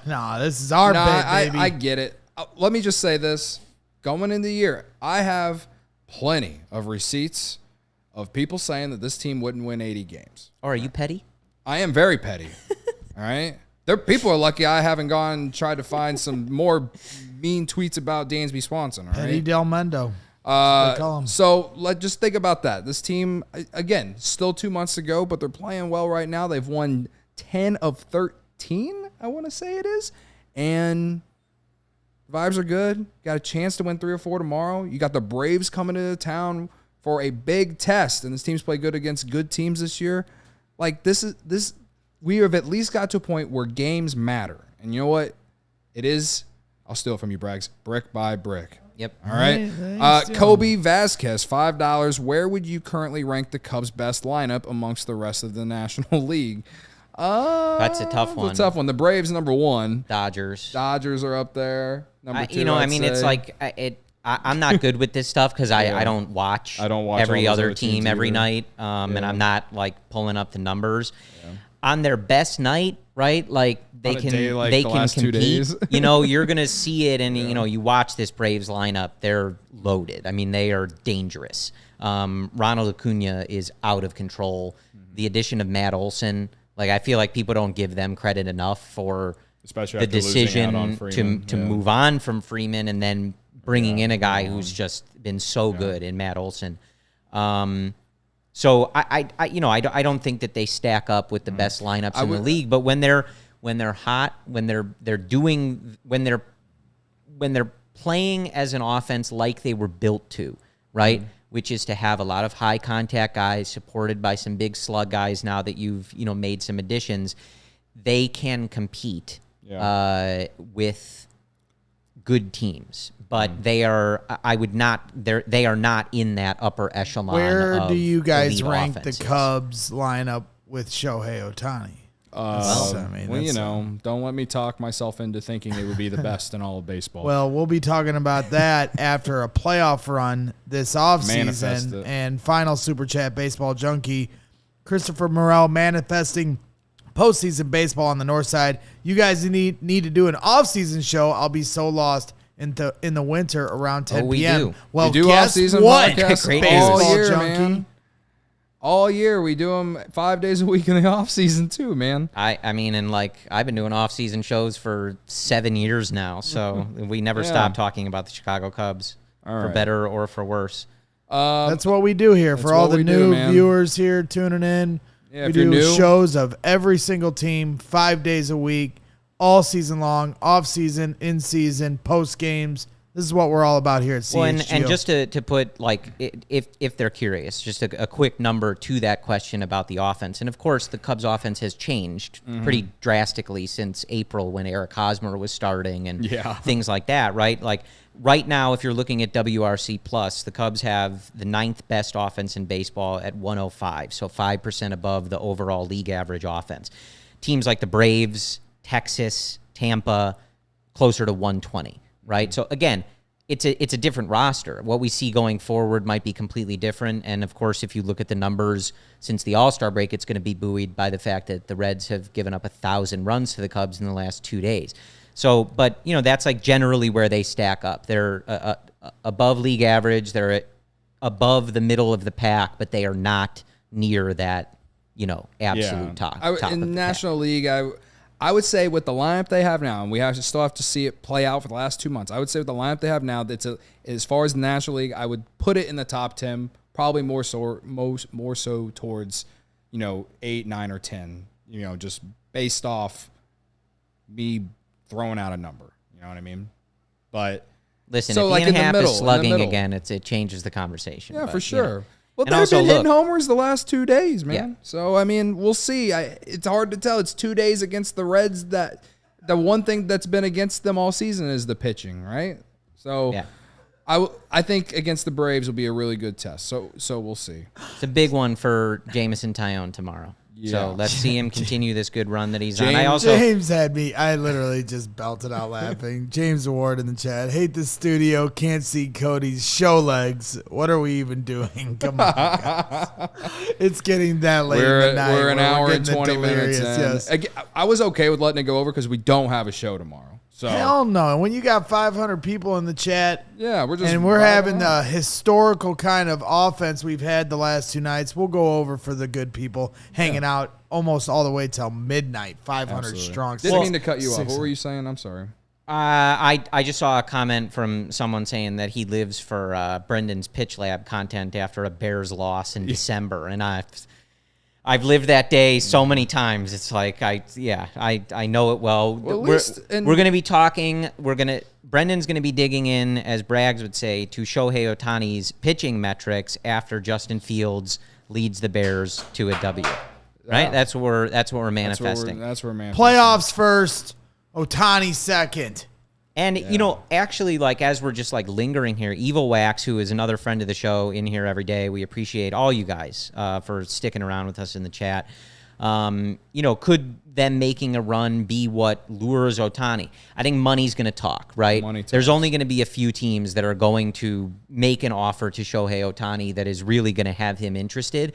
No, this is our No, bit, baby. I get it. Let me just say this. Going into the year, I have plenty of receipts of people saying that this team wouldn't win 80 games. Or are you petty? I am very petty. All right? People are lucky I haven't gone and tried to find some more mean tweets about Dansby Swanson. All Cody right? Delmendo. They call him. So just think about that. This team, again, still 2 months ago, but they're playing well right now. They've won 10 of 13, I want to say it is. And vibes are good. Got a chance to win 3 or 4 tomorrow. You got the Braves coming into town for a big test, and this team's played good against good teams this year. We have at least got to a point where games matter. And you know what? It is, I'll steal it from you, Braggs, brick by brick. Yep. All right. Kobe Vasquez, $5. Where would you currently rank the Cubs' best lineup amongst the rest of the National League? That's a tough one. It's a tough one. The Braves, number 1. Dodgers. Are up there. Number 2, it's like I'm not good with this stuff because I don't watch. I don't watch every all those other other team teams every either. night, and I'm not pulling up the numbers. On their best night, right? Like they On a can day like they the can last 2 compete. days. You're gonna see it, and you watch this Braves lineup. They're loaded. I mean, they are dangerous. Ronald Acuna is out of control. The addition of Matt Olson, I feel like people don't give them credit enough for Especially the after losing out on decision Freeman. to move on from Freeman and then bringing in a guy who's just been so good in Matt Olson. So I don't think that they stack up with the best lineups in the league. But when they're hot, when they're playing as an offense like they were built to, right? Which is to have a lot of high contact guys supported by some big slug guys. Now that you've made some additions, they can compete with good teams. But they are not in that upper echelon. Where do you guys elite rank offenses. the Cubs lineup with Shohei Ohtani? Don't let me talk myself into thinking they would be the best in all of baseball. Well, we'll be talking about that after a playoff run this Manifest offseason. it. And final Super Chat Baseball Junkie, Christopher Morel, manifesting postseason baseball on the north side. You guys need to do an offseason show. I'll be so lost in the winter around 10 we p.m. do. Well, we do guess off-season what? podcasts Great Baseball all year, Junkie. man. All year. We do them 5 days a week in the off season too, man. I mean, and I've been doing off-season shows for 7 years now, so we never stop talking about the Chicago Cubs, for right. better or for worse. That's what we do here for all what the we do, new man. viewers here tuning in. Yeah, we if you're do new, shows of every single team 5 days a week, all season long, off season, in season, post games. This is what we're all about here at CHGO. Well, and just to put, like, if they're curious, just a quick number to that question about the offense. And, of course, the Cubs' offense has changed pretty drastically since April when Eric Hosmer was starting and things like that, right? Like, right now, if you're looking at WRC+, the Cubs have the 9th best offense in baseball at 105, so 5% above the overall league average offense. Teams like the Braves, Texas, Tampa, closer to 120. Right. So again, it's a different roster. What we see going forward might be completely different. And of course, if you look at the numbers since the All-Star break, it's going to be buoyed by the fact that the Reds have given up 1,000 runs to the Cubs in the last 2 days. So, but that's like generally where they stack up. They're above league average. They're above the middle of the pack, but they are not near that, absolute top. In of the National League, I would say with the lineup they have now, and we still have to see it play out for the last 2 months. I would say with the lineup they have now, as far as the National League, I would put it in the top 10, probably more so towards 8, 9, or 10. Just based off me throwing out a number. You know what I mean? But listen, so if like Ian in the Happ middle, is slugging again, it changes the conversation. Yeah, but, for sure. Well, And they've also, been hitting look- homers the last 2 days, man. Yeah. So, I mean, we'll see. It's hard to tell. It's 2 days against the Reds. That the one thing that's been against them all season is the pitching, right? So, Yeah. I think against the Braves will be a really good test. So we'll see. It's a big one for Jamison Tyone tomorrow. Yeah. So let's see him continue this good run that he's on. James had me. I literally just belted out laughing. James Ward in the chat. Hate the studio. Can't see Cody's show legs. What are we even doing? Come on, guys. It's getting that late in the night. We're an where hour we're and getting 20 minutes in. Yes. I was okay with letting it go over because we don't have a show tomorrow. So Hell no. And when you got 500 people in the chat, yeah, we're having the historical kind of offense we've had the last 2 nights, we'll go over for the good people hanging out almost all the way till midnight, 500 Absolutely. strong. Didn't mean to cut you off. What were you saying? I'm sorry. I just saw a comment from someone saying that he lives for Brendan's Pitch Lab content after a Bears loss in December, and I've lived that day so many times. It's like I know it well. We're going to be talking. Brendan's going to be digging in, as Braggs would say, to Shohei Ohtani's pitching metrics after Justin Fields leads the Bears to a W. Right? Yeah. That's what we're manifesting. That's where we're manifesting. Playoffs first, Ohtani second. And, actually, like, as we're just, like, lingering here, Evil Wax, who is another friend of the show in here every day, we appreciate all you guys for sticking around with us in the chat. Could them making a run be what lures Ohtani? I think money's going to talk, right? There's only going to be a few teams that are going to make an offer to Shohei Ohtani that is really going to have him interested,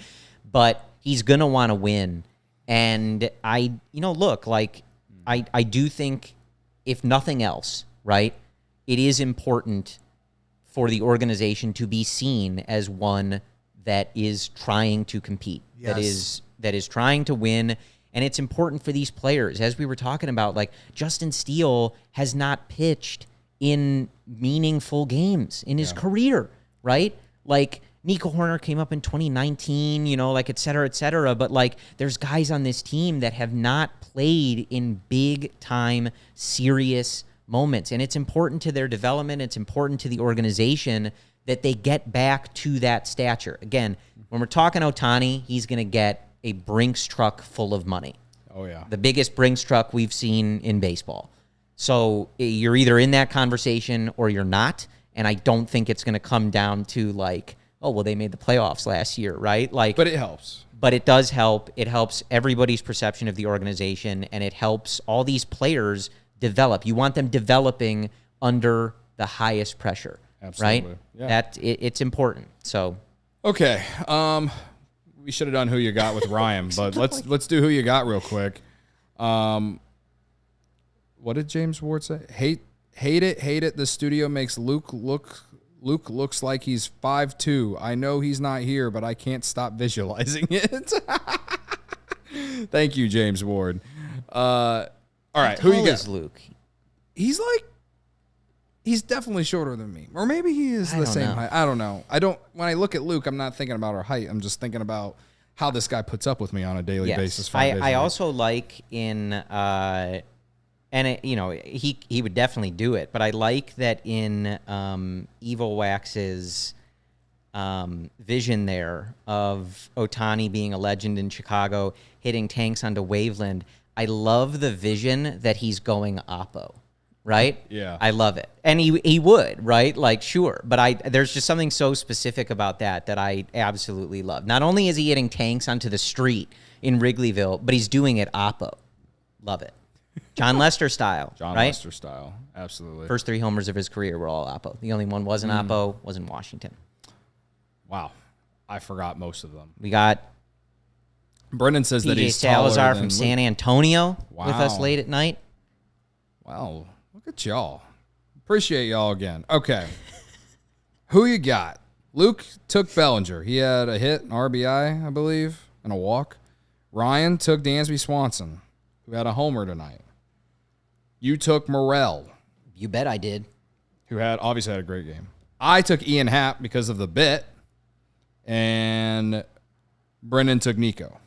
but he's going to want to win. And I do think, if nothing else, right, it is important for the organization to be seen as one that is trying to compete, Yes. that is trying to win. And it's important for these players. As we were talking about, like, Justin Steele has not pitched in meaningful games in his career, right? Like, Nico Horner came up in 2019, like, et cetera, but, like, there's guys on this team that have not played in big-time, serious moments. And it's important to their development. It's important to the organization that they get back to that stature. Again, when we're talking Ohtani, he's going to get a Brinks truck full of money. Oh, yeah. The biggest Brinks truck we've seen in baseball. So you're either in that conversation or you're not. And I don't think it's going to come down to, like, oh, well, they made the playoffs last year, right? Like, But it helps. But it does help. It helps everybody's perception of the organization, and it helps all these players develop. You want them developing under the highest pressure, Absolutely. right? Yeah. It's important. So, Okay. We should have done Who You Got with Ryan, but let's do Who You Got real quick. What did James Ward say? Hate it. The studio makes Luke looks like he's 5'2". I know he's not here, but I can't stop visualizing it. Thank you, James Ward. All right, who you got? Is Luke? He's definitely shorter than me, or maybe he is the same know. height. I don't know. When I look at Luke, I'm not thinking about our height. I'm just thinking about how this guy puts up with me on a daily basis. I also like in and it, he would definitely do it, but I like that in Evil Wax's vision there of Ohtani being a legend in Chicago, hitting tanks onto Waveland. I love the vision that he's going oppo, right? Yeah. I love it. And he would, right? Like, sure. But there's just something so specific about that I absolutely love. Not only is he hitting tanks onto the street in Wrigleyville, but he's doing it oppo. Love it. John Lester style, John right? Lester style, absolutely. First 3 homers of his career were all oppo. The only one wasn't oppo, was in Washington. Wow. I forgot most of them. We got Brendan says that PJ he's Salazar taller from than San Antonio with us Wow. late at night. Wow, look at y'all. Appreciate y'all again. Okay. Who you got? Luke took Bellinger. He had a hit, an RBI, I believe, and a walk. Ryan took Dansby Swanson, who had a homer tonight. You took Morel, You bet I did. who obviously had a great game. I took Ian Happ because of the bit, and Brendan took Nico.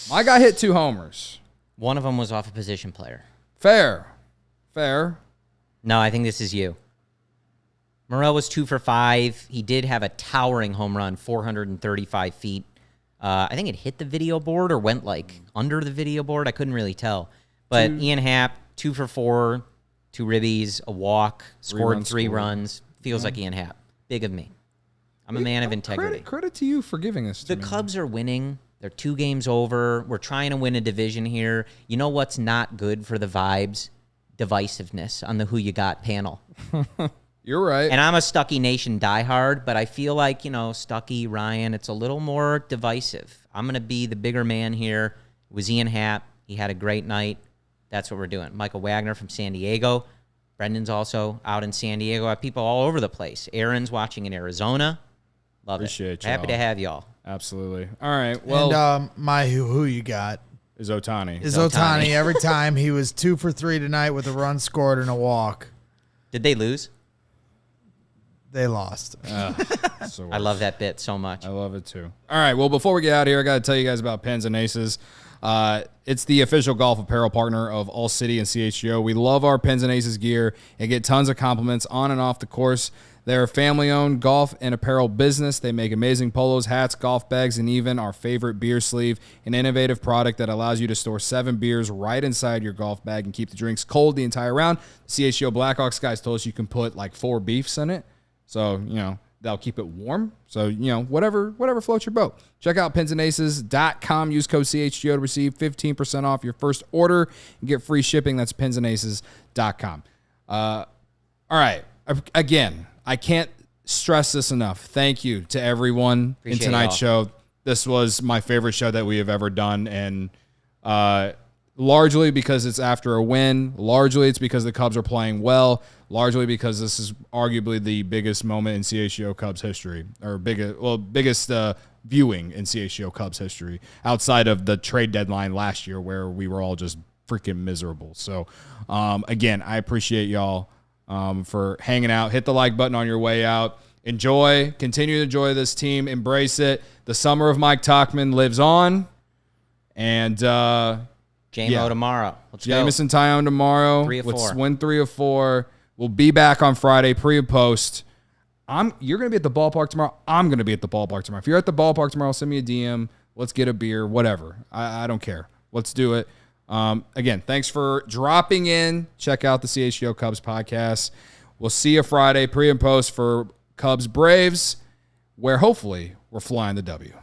My guy hit 2 homers. One of them was off a position player. Fair. No, I think this is you. Morel was 2 for 5. He did have a towering home run, 435 feet. I think it hit the video board or went under the video board. I couldn't really tell. But Ian Happ, 2 for 4, 2 ribbies, a walk, scored 3 runs. Feels like Ian Happ. Big of me. I'm a man of integrity. Credit to you for giving us to The me. Cubs are winning. They're 2 games over. We're trying to win a division here. You know what's not good for the vibes? Divisiveness on the Who You Got panel. You're right. And I'm a Stucky Nation diehard, but I feel like, Stucky, Ryan, it's a little more divisive. I'm going to be the bigger man here. It was Ian Happ. He had a great night. That's what we're doing. Michael Wagner from San Diego. Brendan's also out in San Diego. I have people all over the place. Aaron's watching in Arizona. Love Appreciate it. Happy to y'all. have y'all. Absolutely. All right. Well, And my who you got is Ohtani. is Ohtani. Ohtani. Every time he was 2 for 3 tonight with a run scored and a walk. Did they lose? They lost. So I love that bit so much. I love it too. All right. Well, before we get out of here, I got to tell you guys about Pens and Aces. It's the official golf apparel partner of ALLCITY and CHGO. We love our Pens and Aces gear and get tons of compliments on and off the course. They're a family-owned golf and apparel business. They make amazing polos, hats, golf bags, and even our favorite beer sleeve, an innovative product that allows you to store 7 beers right inside your golf bag and keep the drinks cold the entire round. The CHGO Blackhawks guys told us you can put 4 beefs in it. So, they'll keep it warm. So, whatever floats your boat. Check out pensandaces.com. Use code CHGO to receive 15% off your first order and get free shipping. That's pensandaces.com. All right. Again, I can't stress this enough. Thank you to everyone Appreciate in tonight's y'all. show. This was my favorite show that we have ever done. And largely because it's after a win. Largely it's because the Cubs are playing well. Largely because this is arguably the biggest moment in CHGO Cubs history, or biggest viewing in CHGO Cubs history, outside of the trade deadline last year where we were all just freaking miserable. So, again, I appreciate y'all for hanging out. Hit the like button on your way out. Continue to enjoy this team. Embrace it. The summer of Mike Tauchman lives on. And JMO tomorrow. Let's go. Jamison Tyone tomorrow. 3 of 4. Win 3 of 4. We'll be back on Friday, pre and post. You're going to be at the ballpark tomorrow. I'm going to be at the ballpark tomorrow. If you're at the ballpark tomorrow, send me a DM. Let's get a beer, whatever. I don't care. Let's do it. Again, thanks for dropping in. Check out the CHGO Cubs podcast. We'll see you Friday, pre and post for Cubs Braves, where hopefully we're flying the W.